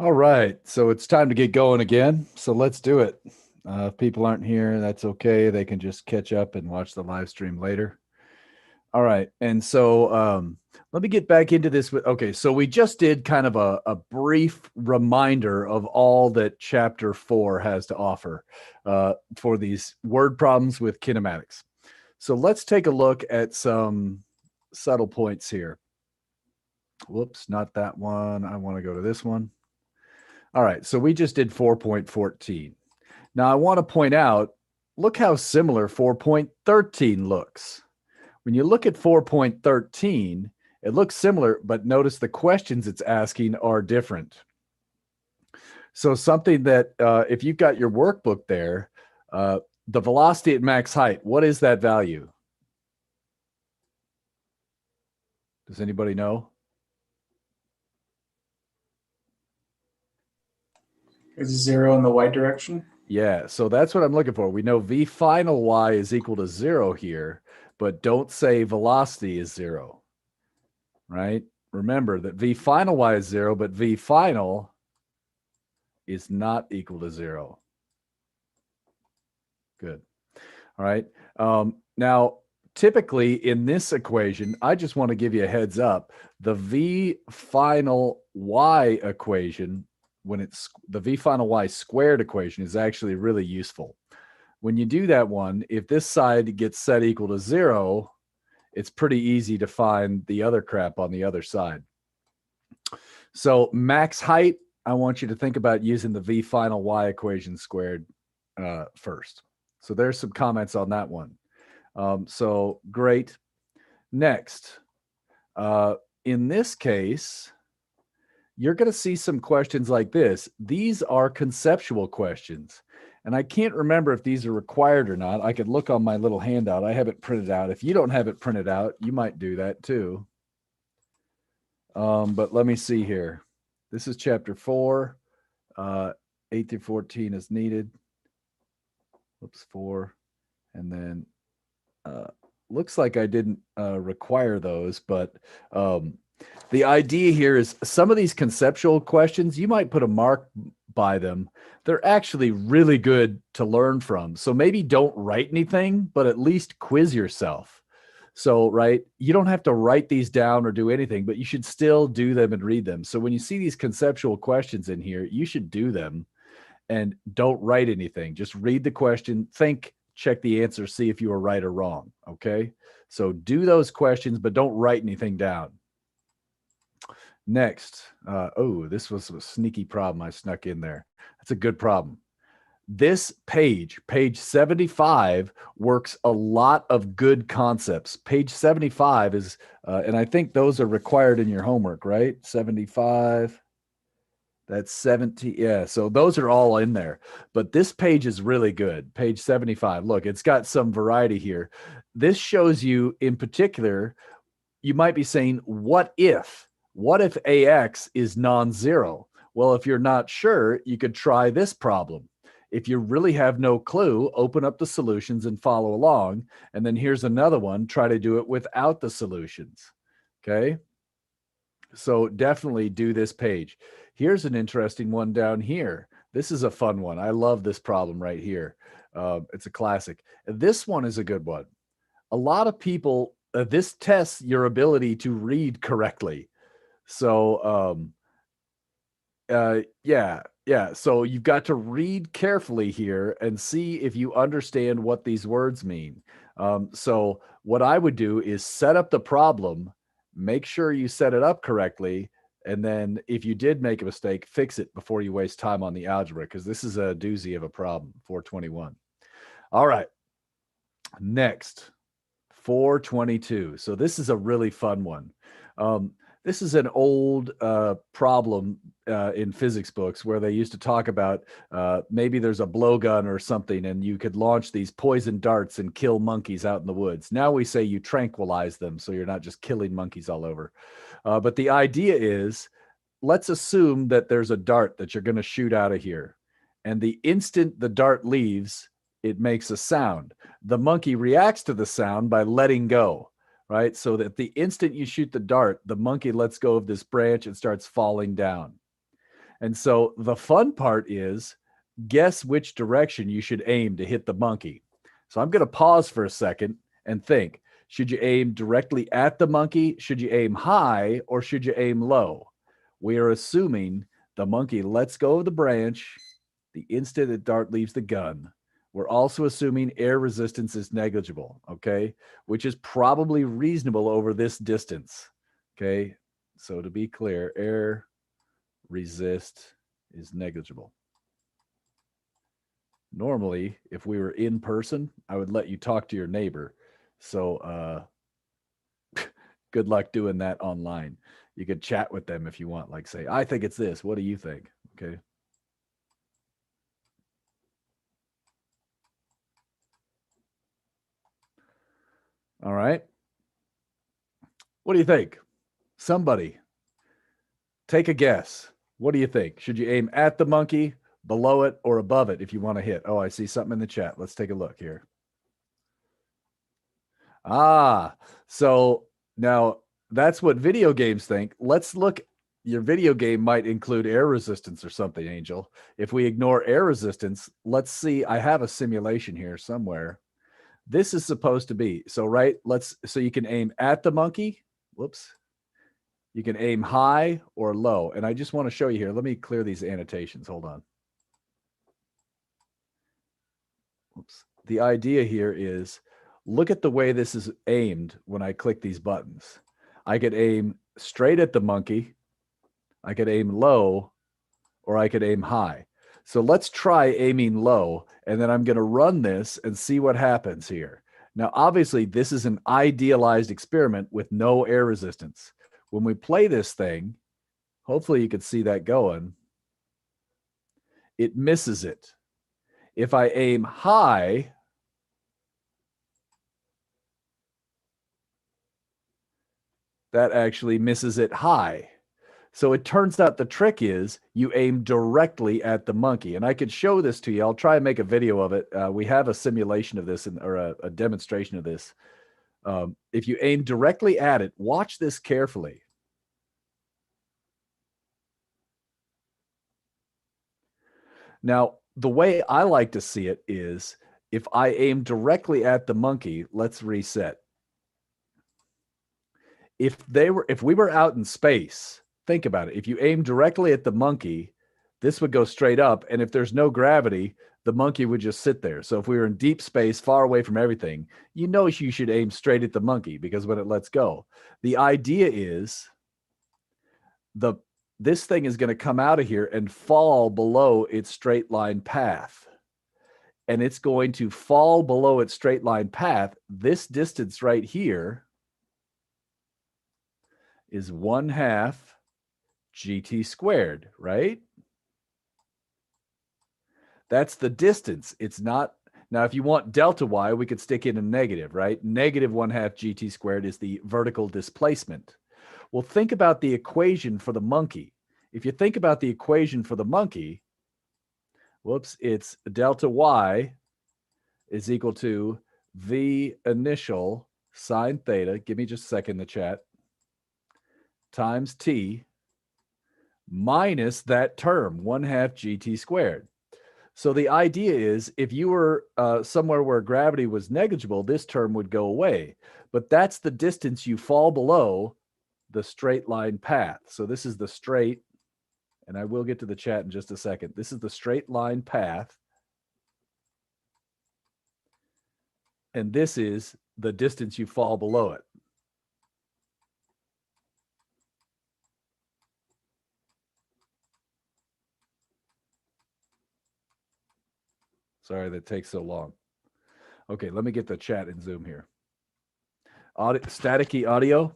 All right, so it's time to get going again. So let's do it. If people aren't here, that's okay. They can just catch up and watch the live stream later. All right, and so let me get back into this. Okay, so we just did kind of a brief reminder of all that Chapter 4 has to offer for these word problems with kinematics. So let's take a look at some subtle points here. Whoops, not that one. I want to go to this one. All right, so we just did 4.14. Now I want to point out, look how similar 4.13 looks. When you look at 4.13, it looks similar, but notice the questions it's asking are different. So something that, if you've got your workbook there, the velocity at max height, what is that value? Does anybody know? Is it 0 in the y direction? Yeah, so that's what I'm looking for. We know v final y is equal to 0 here, but don't say velocity is 0, right? Remember that v final y is 0, but v final is not equal to 0. Good. All right. Now, typically in this equation, I just want to give you a heads up. The v final y equation, when it's the v final y squared equation, is actually really useful. When you do that one, if this side gets set equal to 0, it's pretty easy to find the other crap on the other side. So max height, I want you to think about using the v final y equation squared first. So there's some comments on that one. So great. Next, in this case, you're going to see some questions like this. These are conceptual questions. And I can't remember if these are required or not. I could look on my little handout. I have it printed out. If you don't have it printed out, you might do that too. But let me see here. This is chapter 4. 8 through 14 is needed. Oops, 4. And then looks like I didn't require those, but the idea here is some of these conceptual questions, you might put a mark by them, they're actually really good to learn from. So maybe don't write anything, but at least quiz yourself. So, right, you don't have to write these down or do anything, but you should still do them and read them. So when you see these conceptual questions in here, you should do them and don't write anything. Just read the question, think, check the answer, see if you were right or wrong. Okay. So do those questions, but don't write anything down. Next. Oh, this was a sneaky problem I snuck in there. That's a good problem. This page 75, works a lot of good concepts. Page 75 is, and I think those are required in your homework, right? 75, that's 70. Yeah, so those are all in there. But this page is really good. Page 75. Look, it's got some variety here. This shows you in particular, you might be saying, what if AX is non-zero? Well, if you're not sure, you could try this problem. If you really have no clue, open up the solutions and follow along. And then here's another one. Try to do it without the solutions. Okay. So definitely do this page. Here's an interesting one down here. This is a fun one. I love this problem right here. It's a classic. This one is a good one. A lot of people, this tests your ability to read correctly. So, yeah. So you've got to read carefully here and see if you understand what these words mean. So what I would do is set up the problem, make sure you set it up correctly, and then if you did make a mistake, fix it before you waste time on the algebra, because this is a doozy of a problem, 421. All right. Next, 422. So this is a really fun one. This is an old problem in physics books where they used to talk about maybe there's a blowgun or something and you could launch these poison darts and kill monkeys out in the woods. Now we say you tranquilize them so you're not just killing monkeys all over. But the idea is, let's assume that there's a dart that you're going to shoot out of here. And the instant the dart leaves, it makes a sound. The monkey reacts to the sound by letting go. Right? So that the instant you shoot the dart, the monkey lets go of this branch and starts falling down. And so the fun part is, guess which direction you should aim to hit the monkey. So I'm going to pause for a second and think, should you aim directly at the monkey? Should you aim high or should you aim low? We are assuming the monkey lets go of the branch the instant the dart leaves the gun. We're also assuming air resistance is negligible, okay, which is probably reasonable over this distance, okay? So to be clear, air resist is negligible. Normally, if we were in person, I would let you talk to your neighbor. So good luck doing that online. You could chat with them if you want, like say, I think it's this. What do you think? Okay. All right. What do you think? Somebody take a guess. What do you think? Should you aim at the monkey, below it, or above it if you want to hit? Oh, I see something in the chat. Let's take a look here. So now that's what video games think. Let's look. Your video game might include air resistance or something, Angel. If we ignore air resistance, let's see. I have a simulation here somewhere. This is supposed to be, so right, so you can aim at the monkey. Whoops. You can aim high or low. And I just want to show you here. Let me clear these annotations. Hold on. Oops. The idea here is, look at the way this is aimed when I click these buttons. I could aim straight at the monkey. I could aim low, or I could aim high. So let's try aiming low, and then I'm going to run this and see what happens here. Now, obviously, this is an idealized experiment with no air resistance. When we play this thing, hopefully you can see that going. It misses it. If I aim high, that actually misses it high. So it turns out the trick is you aim directly at the monkey. And I could show this to you. I'll try and make a video of it. We have a simulation of this or a demonstration of this. If you aim directly at it, watch this carefully. Now, the way I like to see it is if I aim directly at the monkey, let's reset. If we were out in space, think about it. If you aim directly at the monkey, this would go straight up. And if there's no gravity, the monkey would just sit there. So if we were in deep space, far away from everything, you know you should aim straight at the monkey because when it lets go, the idea is this thing is going to come out of here and fall below its straight line path. And it's going to fall below its straight line path. This distance right here is 1/2 GT squared, right? That's the distance. It's not. Now, if you want delta y, we could stick in a negative, right? Negative 1/2 GT squared is the vertical displacement. Well, think about the equation for the monkey. If you think about the equation for the monkey, whoops, it's delta y is equal to v initial sine theta. Give me just a second in the chat. Times t minus that term, 1/2 GT squared. So the idea is if you were somewhere where gravity was negligible, this term would go away. But that's the distance you fall below the straight line path. So this is the straight, and I will get to the chat in just a second. This is the straight line path. And this is the distance you fall below it. Sorry that takes so long. Okay, let me get the chat in Zoom here. Staticky audio?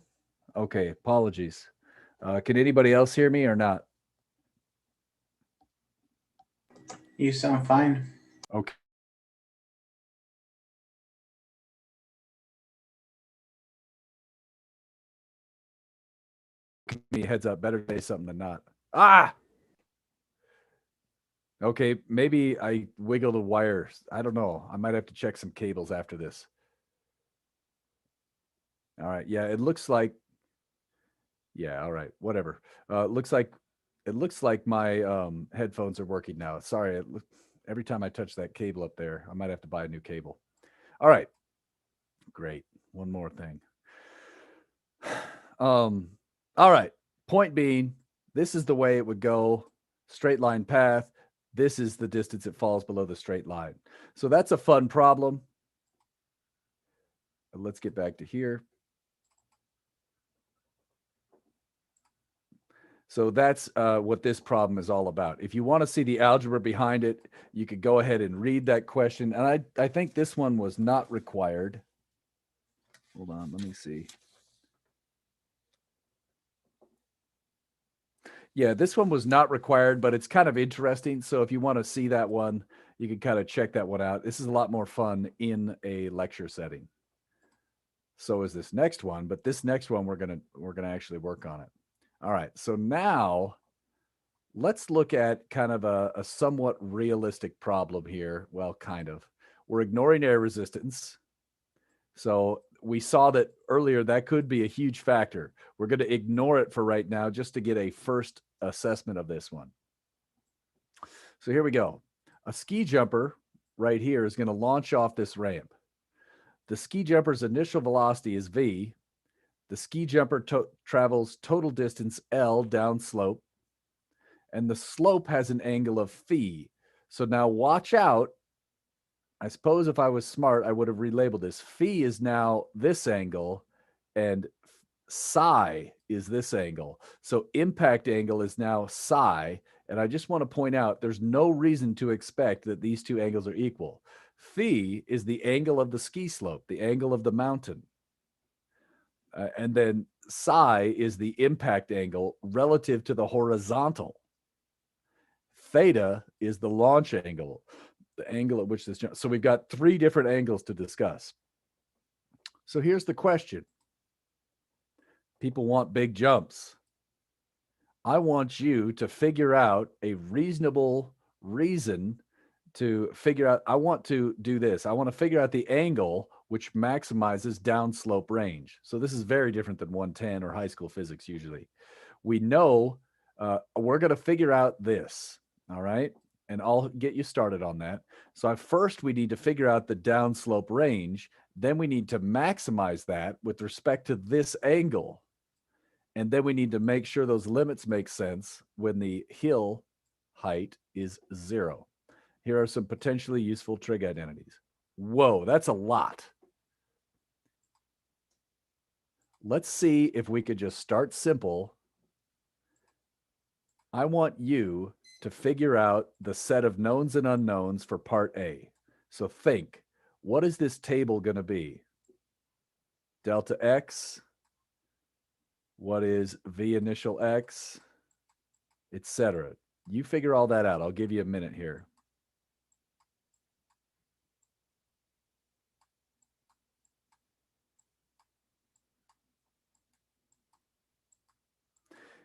Okay, apologies. Can anybody else hear me or not? You sound fine. Okay. Give me a heads up. Better say something than not. Ah! Okay, maybe I wiggled a wire. I don't know. I might have to check some cables after this. All right. Yeah, it looks like. Yeah. All right. Whatever. It looks like my headphones are working now. Sorry. Every time I touch that cable up there, I might have to buy a new cable. All right. Great. One more thing. All right. Point being, this is the way it would go. Straight line path. This is the distance it falls below the straight line. So that's a fun problem. Let's get back to here. So that's what this problem is all about. If you want to see the algebra behind it, you could go ahead and read that question. And I think this one was not required. Hold on, let me see. Yeah, this one was not required, but it's kind of interesting. So if you want to see that one, you can kind of check that one out. This is a lot more fun in a lecture setting. So is this next one, but this next one we're gonna actually work on it. All right, so now let's look at kind of a somewhat realistic problem here. Well, kind of. We're ignoring air resistance. So we saw that earlier that could be a huge factor. We're going to ignore it for right now just to get a first assessment of this one. So here we go. A ski jumper right here is going to launch off this ramp. The ski jumper's initial velocity is v. The ski jumper travels total distance L downslope, and the slope has an angle of phi. So now watch out. I suppose if I was smart, I would have relabeled this. Phi is now this angle, and psi is this angle. So impact angle is now psi. And I just want to point out there's no reason to expect that these two angles are equal. Phi is the angle of the ski slope, the angle of the mountain. And then psi is the impact angle relative to the horizontal. Theta is the launch angle, the angle at which this jump. So we've got three different angles to discuss. So here's the question. People want big jumps. I want you to figure out a reasonable reason to figure out. I want to do this. I want to figure out the angle which maximizes downslope range. So this is very different than 110 or high school physics usually. We know we're going to figure out this, all right? and I'll get you started on that. So first we need to figure out the downslope range. Then we need to maximize that with respect to this angle. And then we need to make sure those limits make sense when the hill height is 0. Here are some potentially useful trig identities. Whoa, that's a lot. Let's see if we could just start simple. I want you to figure out the set of knowns and unknowns for part A. So think, what is this table going to be? Delta X, what is V initial X, etc. You figure all that out. I'll give you a minute here.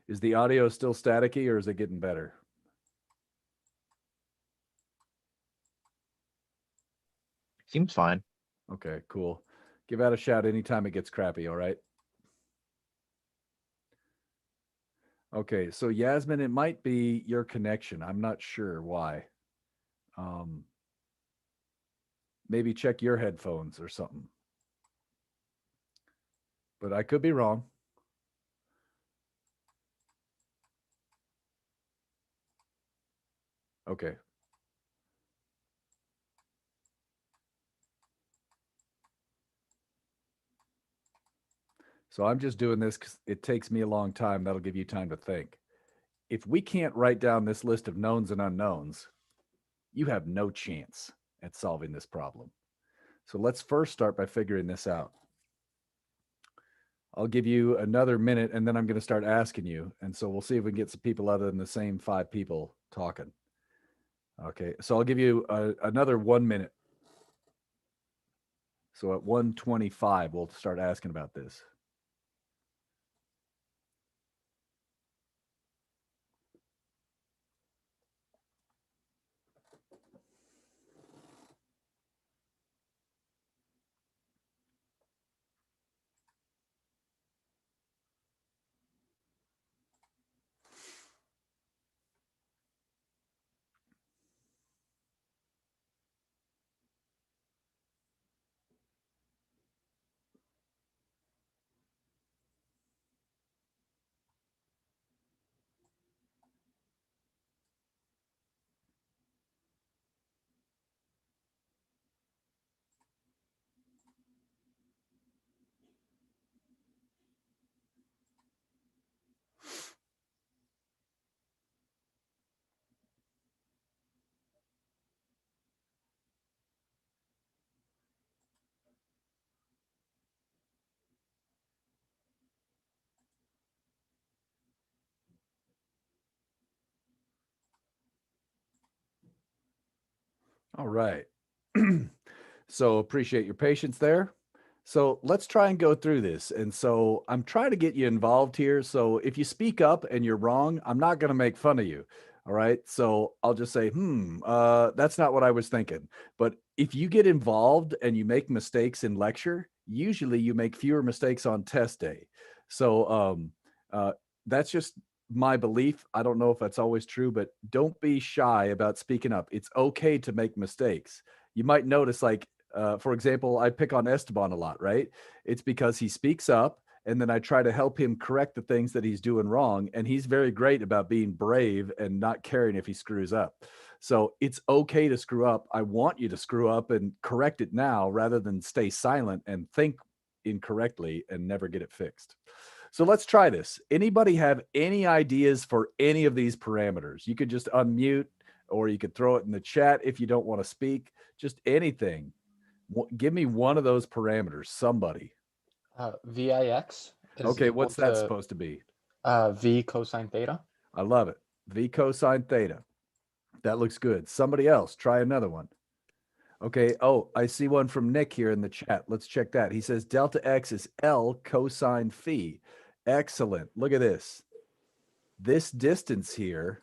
Is the audio still staticky or is it getting better? Seems fine. Okay, cool. Give out a shout anytime it gets crappy, all right? Okay, so Yasmin, it might be your connection. I'm not sure why. Maybe check your headphones or something. But I could be wrong. Okay. So I'm just doing this because it takes me a long time. That'll give you time to think. If we can't write down this list of knowns and unknowns, you have no chance at solving this problem. So let's first start by figuring this out. I'll give you another minute and then I'm going to start asking you. And so we'll see if we can get some people other than the same 5 people talking. Okay, so I'll give you another 1 minute. So at 1:25, we'll start asking about this. All right. So appreciate your patience there. So let's try and go through this. And so I'm trying to get you involved here. So if you speak up and you're wrong, I'm not going to make fun of you. All right. So I'll just say, that's not what I was thinking. But if you get involved and you make mistakes in lecture, usually you make fewer mistakes on test day. So that's just my belief. I don't know if that's always true, but don't be shy about speaking up. It's okay to make mistakes. You might notice, like, for example, I pick on Esteban a lot, right? It's because he speaks up and then I try to help him correct the things that he's doing wrong. And he's very great about being brave and not caring if he screws up. So it's okay to screw up. I want you to screw up and correct it now rather than stay silent and think incorrectly and never get it fixed. So let's try this. Anybody have any ideas for any of these parameters? You could just unmute or you could throw it in the chat if you don't want to speak. Just anything. Give me one of those parameters, somebody. VIX is Okay, equal what's that to, supposed to be? V cosine theta. I love it. V cosine theta. That looks good. Somebody else, try another one. Okay. Oh, I see one from Nick here in the chat. Let's check that. He says delta X is L cosine phi. Excellent. Look at this. This distance here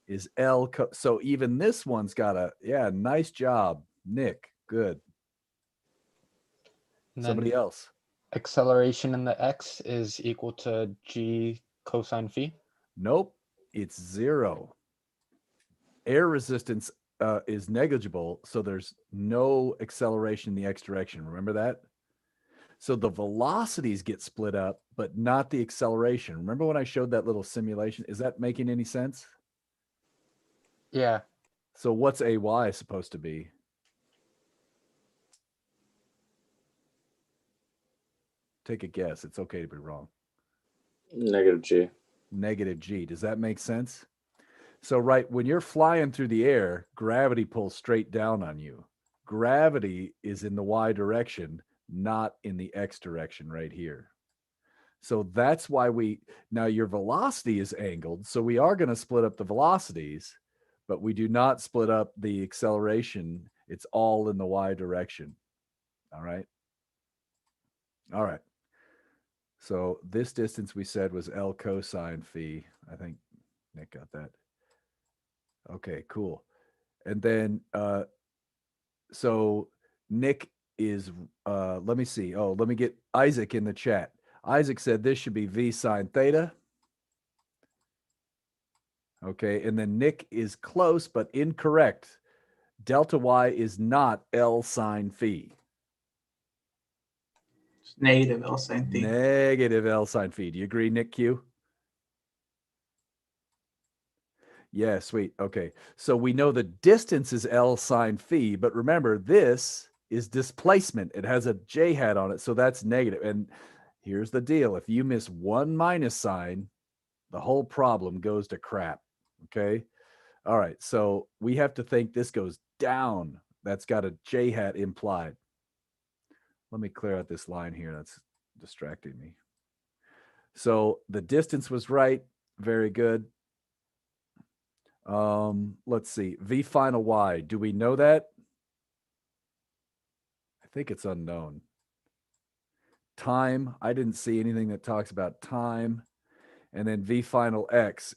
is L. So even this one's got a, yeah, nice job, Nick. Good. And Somebody then else. acceleration in the X is equal to G cosine phi. Nope. It's 0. air resistance is negligible, so there's no acceleration in the x direction. Remember that? So the velocities get split up, but not the acceleration. Remember when I showed that little simulation? Is that making any sense? Yeah. So what's AY supposed to be? Take a guess. It's okay to be wrong. Negative G. Negative G. Does that make sense? So, right, when you're flying through the air, gravity pulls straight down on you. Gravity is in the Y direction, not in the X direction right here. So that's why now your velocity is angled. So we are going to split up the velocities, but we do not split up the acceleration. It's all in the Y direction. All right. All right. So this distance we said was L cosine phi. I think Nick got that. Okay, cool. And then, so Nick is, let me see. Oh, let me get Isaac in the chat. Isaac said this should be V sine theta. Okay, and then Nick is close but incorrect. Delta Y is not L sine phi. It's negative L sine theta. Negative L sine phi. Do you agree, Nick Q? Yeah, sweet. Okay. So we know the distance is L sine phi, but remember this is displacement. It has a J hat on it, so that's negative. And here's the deal. If you miss one minus sign, the whole problem goes to crap. Okay. All right. So we have to think this goes down. That's got a J hat implied. Let me clear out this line here. That's distracting me. So the distance was right. Very good. Let's see. V final Y. Do we know that? I think it's unknown. Time. I didn't see anything that talks about time. And then V final X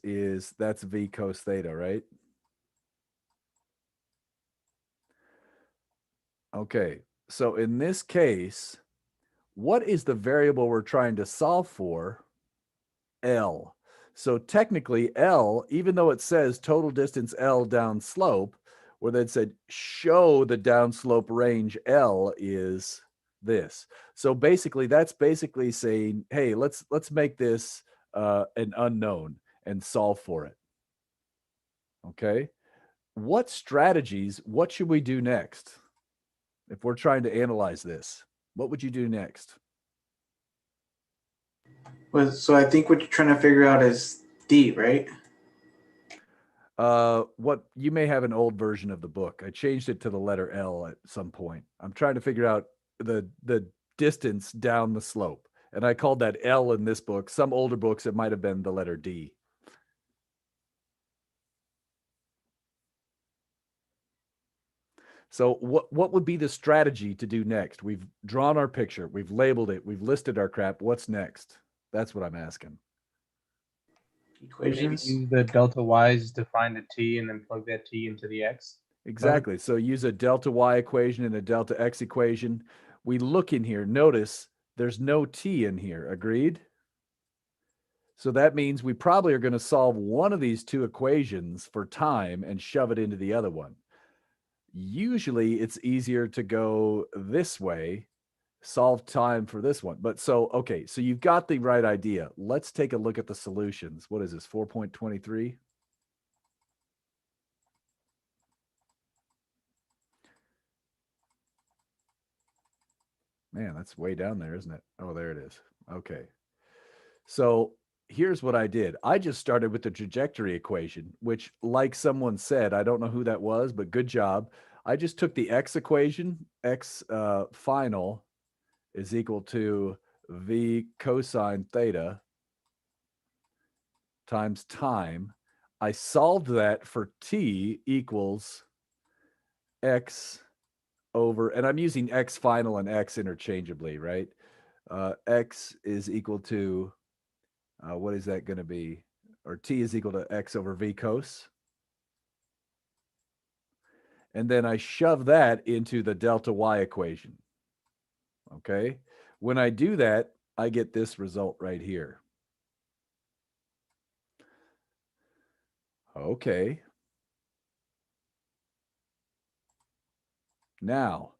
that's V cos theta, right? Okay. So in this case, what is the variable we're trying to solve for? L. So technically L, even though it says total distance L down slope, where they said show the downslope range L is this. So basically that's basically saying, hey, let's make this an unknown and solve for it. Okay. What should we do next? If we're trying to analyze this, what would you do next? So I think what you're trying to figure out is D, right? What you may have an old version of the book. I changed it to the letter L at some point. I'm trying to figure out the distance down the slope. And I called that L in this book. Some older books, it might have been the letter D. So what would be the strategy to do next? We've drawn our picture. We've labeled it. We've listed our crap. What's next? That's what I'm asking. Equations. Use the delta y's to find a t and then plug that t into the x. Exactly. So use a delta y equation and a delta x equation. We look in here. Notice there's no t in here. Agreed? So that means we probably are going to solve one of these two equations for time and shove it into the other one. Usually it's easier to go this way, solve time for this one. But okay, so you've got the right idea. Let's take a look at the solutions. What is this, 4.23? Man, that's way down there, isn't it? Oh, there it is. Okay. So here's what I did. I just started with the trajectory equation, which, like someone said, I don't know who that was, but good job. I just took the x equation, x final is equal to v cosine theta times time. I solved that for t equals x over, and I'm using x final and x interchangeably, right? X is equal to, what is that going to be? Or t is equal to x over v cos. And then I shove that into the delta y equation. Okay. When I do that, I get this result right here. Okay. Now,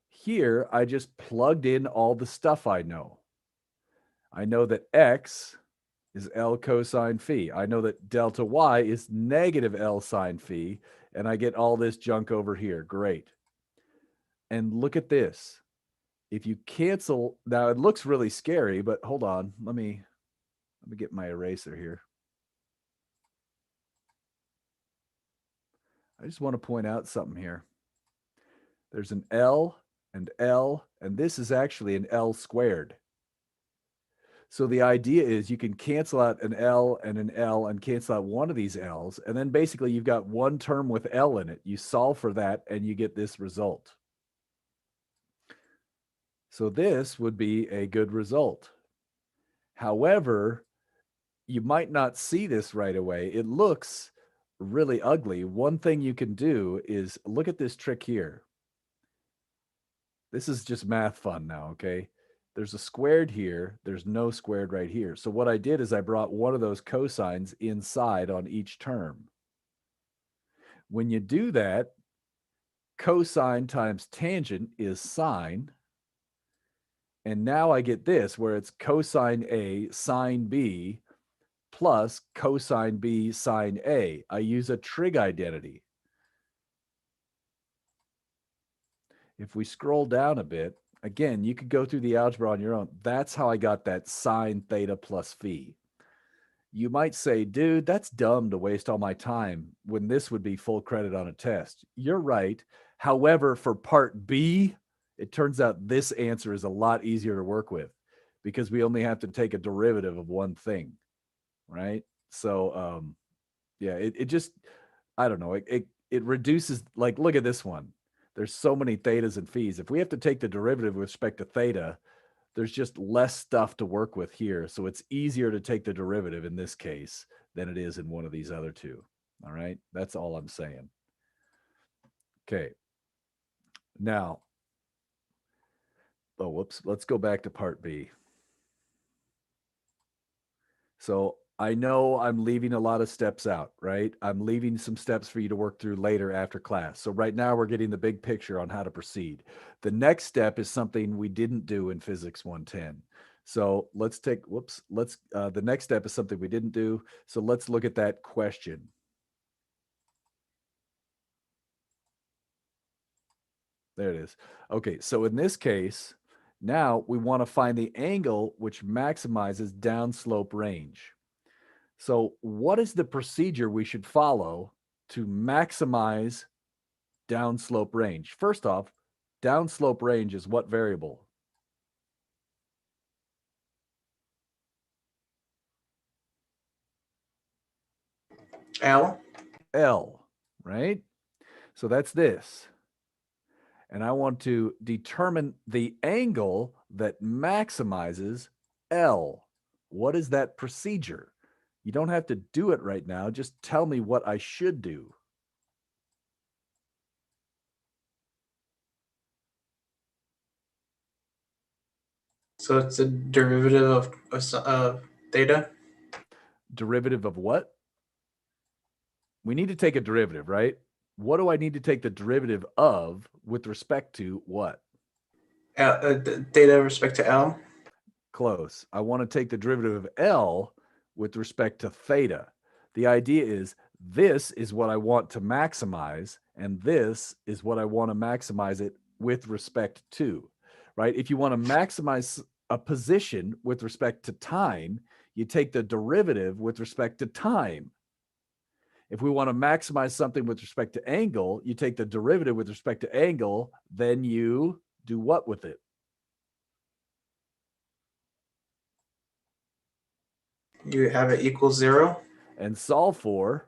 here I just plugged in all the stuff I know. I know that x is L cosine phi. I know that delta y is negative L sine phi, and I get all this junk over here. Great. And look at this. If you cancel, now it looks really scary, but hold on. Let me get my eraser here. I just want to point out something here. There's an L, and this is actually an L squared. So the idea is you can cancel out an L and cancel out one of these L's, and then basically you've got one term with L in it. You solve for that, and you get this result. So this would be a good result. However, you might not see this right away. It looks really ugly. One thing you can do is look at this trick here. This is just math fun now, okay? There's a squared here. There's no squared right here. So what I did is I brought one of those cosines inside on each term. When you do that, cosine times tangent is sine. And now I get this, where it's cosine A sine B plus cosine B sine A. I use a trig identity. If we scroll down a bit, again, you could go through the algebra on your own. That's how I got that sine theta plus phi. You might say, dude, that's dumb to waste all my time when this would be full credit on a test. You're right. However, for part B, it turns out this answer is a lot easier to work with because we only have to take a derivative of one thing, right? So, yeah, it just, I don't know, it reduces, like, look at this one. There's so many thetas and phis. If we have to take the derivative with respect to theta, there's just less stuff to work with here. So it's easier to take the derivative in this case than it is in one of these other two. All right. That's all I'm saying. Okay. Now, oh, whoops. Let's go back to part B. So I know I'm leaving a lot of steps out, right? I'm leaving some steps for you to work through later after class. So right now we're getting the big picture on how to proceed. The next step is something we didn't do in Physics 110. So let's take, the next step is something we didn't do. So let's look at that question. There it is. Okay, so in this case, now we want to find the angle which maximizes downslope range. So what is the procedure we should follow to maximize downslope range? First off, downslope range is what variable? L. L, right? So that's this. And I want to determine the angle that maximizes L. What is that procedure? You don't have to do it right now. Just tell me what I should do. So it's a derivative of theta. Derivative of what? We need to take a derivative, right? What do I need to take the derivative of with respect to what? Theta with respect to L. Close. I want to take the derivative of L with respect to theta. The idea is this is what I want to maximize, and this is what I want to maximize it with respect to, right? If you want to maximize a position with respect to time, you take the derivative with respect to time. If we want to maximize something with respect to angle, you take the derivative with respect to angle, then you do what with it? You have it equals 0 And solve for?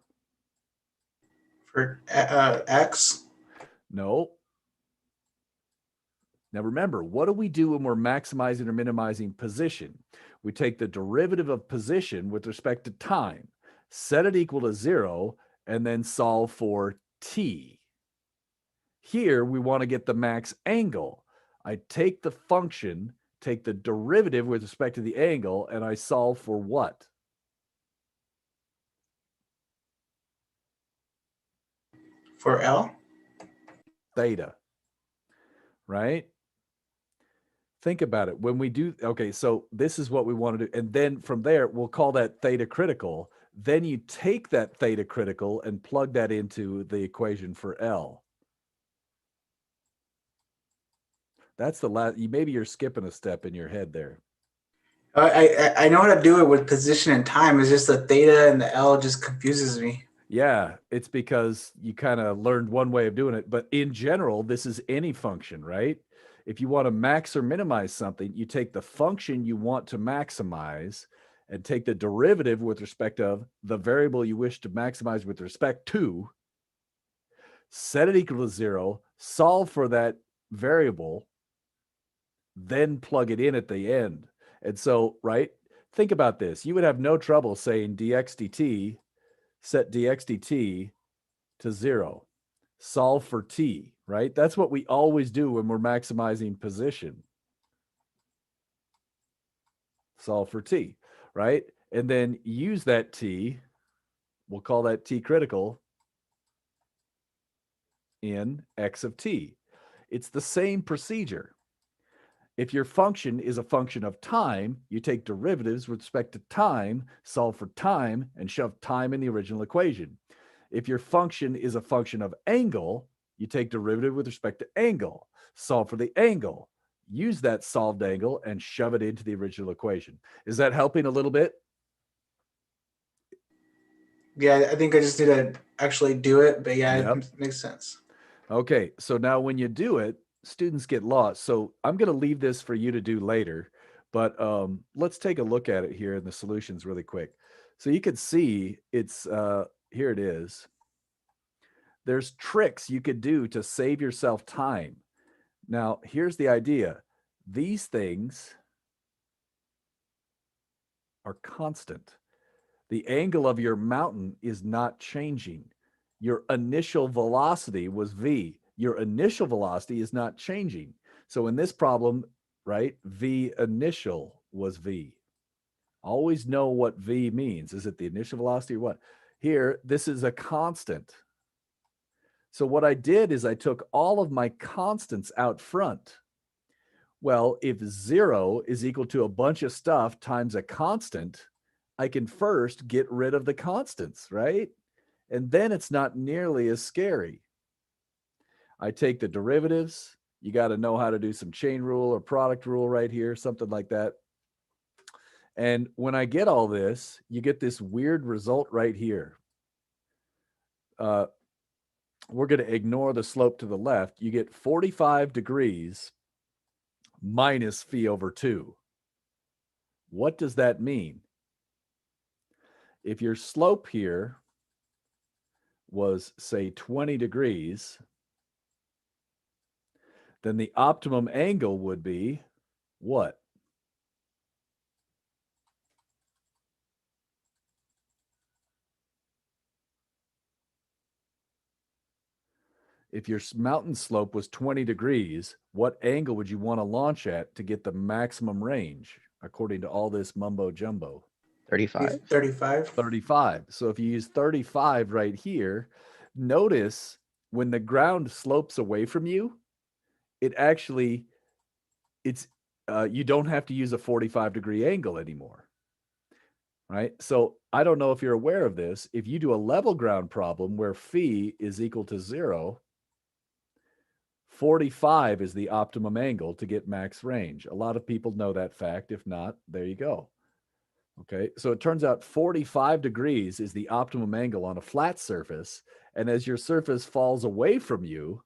for x. No. Now remember, what do we do when we're maximizing or minimizing position? We take the derivative of position with respect to time, set it equal to 0, and then solve for t. Here, we want to get the max angle. I take the function, take the derivative with respect to the angle, and I solve for what? For L. Theta. right? Think about it. When we do, okay, so this is what we want to do. And then from there, we'll call that theta critical. Then you take that theta critical and plug that into the equation for L. That's the last, maybe you're skipping a step in your head there. I know how to do it with position and time. It's just the theta and the L just confuses me. Yeah, it's because you kind of learned one way of doing it. But in general, this is any function, right? If you want to max or minimize something, you take the function you want to maximize and take the derivative with respect of the variable you wish to maximize with respect to, set it equal to 0, solve for that variable, then plug it in at the end. And so, right, think about this. You would have no trouble saying dx dt, set dx dt to 0, solve for t, right? That's what we always do when we're maximizing position. Solve for t, right? And then use that t, we'll call that t critical, in x of t. It's the same procedure. If your function is a function of time, you take derivatives with respect to time, solve for time, and shove time in the original equation. If your function is a function of angle, you take derivative with respect to angle, solve for the angle, use that solved angle, and shove it into the original equation. Is that helping a little bit? Yeah, I think I just need to actually do it, but yeah, Yep. it makes sense. Okay, so now when you do it, students get lost. So I'm going to leave this for you to do later, but let's take a look at it here in the solutions really quick. So you can see it's, here it is. There's tricks you could do to save yourself time. Now, here's the idea. These things are constant. The angle of your mountain is not changing. Your initial velocity was v. Your initial velocity is not changing. So in this problem, right, v initial was v. Always know what v means. Is it the initial velocity or what? Here, this is a constant. So what I did is I took all of my constants out front. Well, if 0 is equal to a bunch of stuff times a constant, I can first get rid of the constants, right? And then it's not nearly as scary. I take the derivatives. You got to know how to do some chain rule or product rule right here, something like that. And when I get all this, you get this weird result right here. We're going to ignore the slope to the left. You get 45 degrees minus phi over 2. What does that mean? If your slope here was, say, 20 degrees, then the optimum angle would be what? If your mountain slope was 20 degrees, what angle would you want to launch at to get the maximum range, according to all this mumbo jumbo? 35. 35. 35. So if you use 35 right here, notice when the ground slopes away from you, it actually, you don't have to use a 45-degree angle anymore, right? So I don't know if you're aware of this. If you do a level ground problem where phi is equal to 0, 45 is the optimum angle to get max range. A lot of people know that fact. If not, there you go. Okay, so it turns out 45 degrees is the optimum angle on a flat surface. And as your surface falls away from you,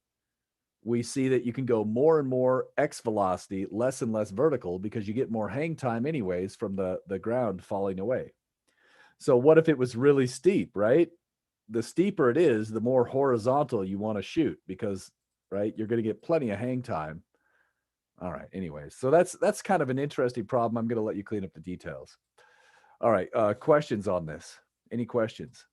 we see that you can go more and more x velocity, less and less vertical, because you get more hang time anyways from the ground falling away. So what if it was really steep, right? The steeper it is, the more horizontal you want to shoot because, right, you're going to get plenty of hang time. All right, anyways, so that's kind of an interesting problem. I'm going to let you clean up the details. All right, questions on this? Any questions?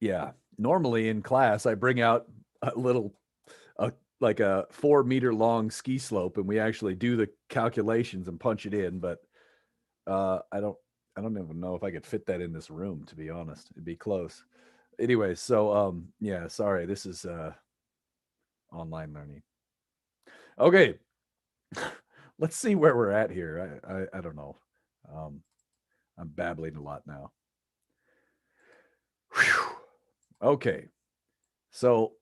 Yeah, normally in class, I bring out a little, like a 4-meter long ski slope, and we actually do the calculations and punch it in. But I I don't even know if I could fit that in this room, to be honest. It'd be close. Anyway, so yeah, sorry, this is online learning. Okay. Let's see where we're at here. I don't know. I'm babbling a lot now. Whew. Okay. So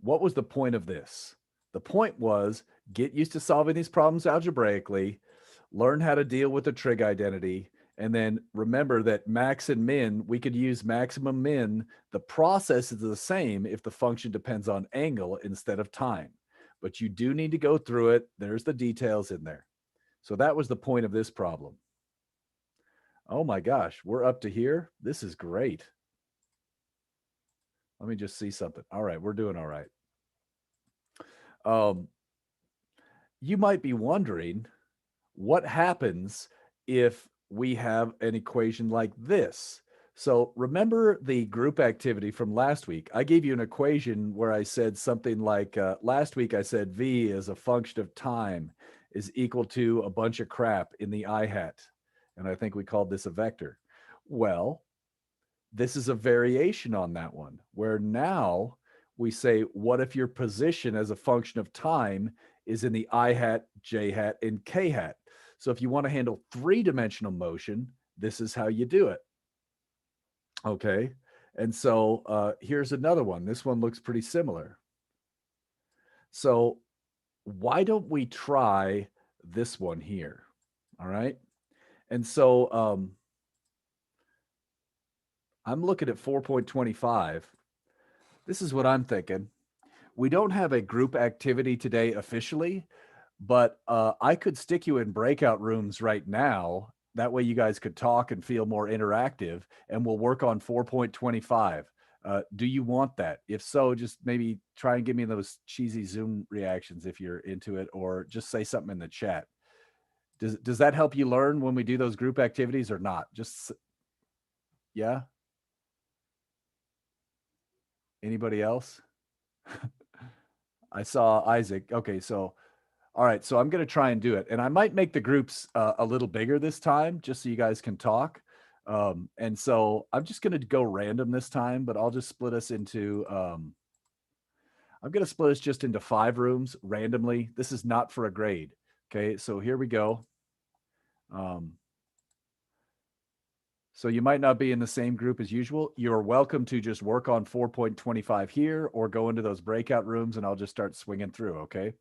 what was the point of this? The point was get used to solving these problems algebraically, learn how to deal with the trig identity, and then remember that max and min, we could use maximum min. The process is the same if the function depends on angle instead of time. But you do need to go through it. There's the details in there. So that was the point of this problem. Oh my gosh, we're up to here. This is great. Let me just see something. All right, we're doing all right. You might be wondering what happens if we have an equation like this. So remember the group activity from last week. I gave you an equation where I said something like, last week I said V as a function of time is equal to a bunch of crap in the I hat. And I think we called this a vector. Well, this is a variation on that one, where now we say, what if your position as a function of time is in the I hat, J hat, and K hat? So if you want to handle three-dimensional motion, this is how you do it. Okay. And so here's another one. This one looks pretty similar. So why don't we try this one here? All right. And so I'm looking at 4.25. This is what I'm thinking. We don't have a group activity today officially, but I could stick you in breakout rooms right now. That way you guys could talk and feel more interactive, and we'll work on 4.25. Do you want that? If so, just maybe try and give me those cheesy Zoom reactions if you're into it, or just say something in the chat. Does that help you learn when we do those group activities or not? Just, yeah? Anybody else? I saw Isaac. Okay, so, all right, so I'm going to try and do it. And I might make the groups a little bigger this time, just so you guys can talk. And so I'm just going to go random this time, but I'll just split us into, I'm going to split us just into 5 rooms randomly. This is not for a grade. Okay, so here we go. So you might not be in the same group as usual. You're welcome to just work on 4.25 here or go into those breakout rooms and I'll just start swinging through, okay?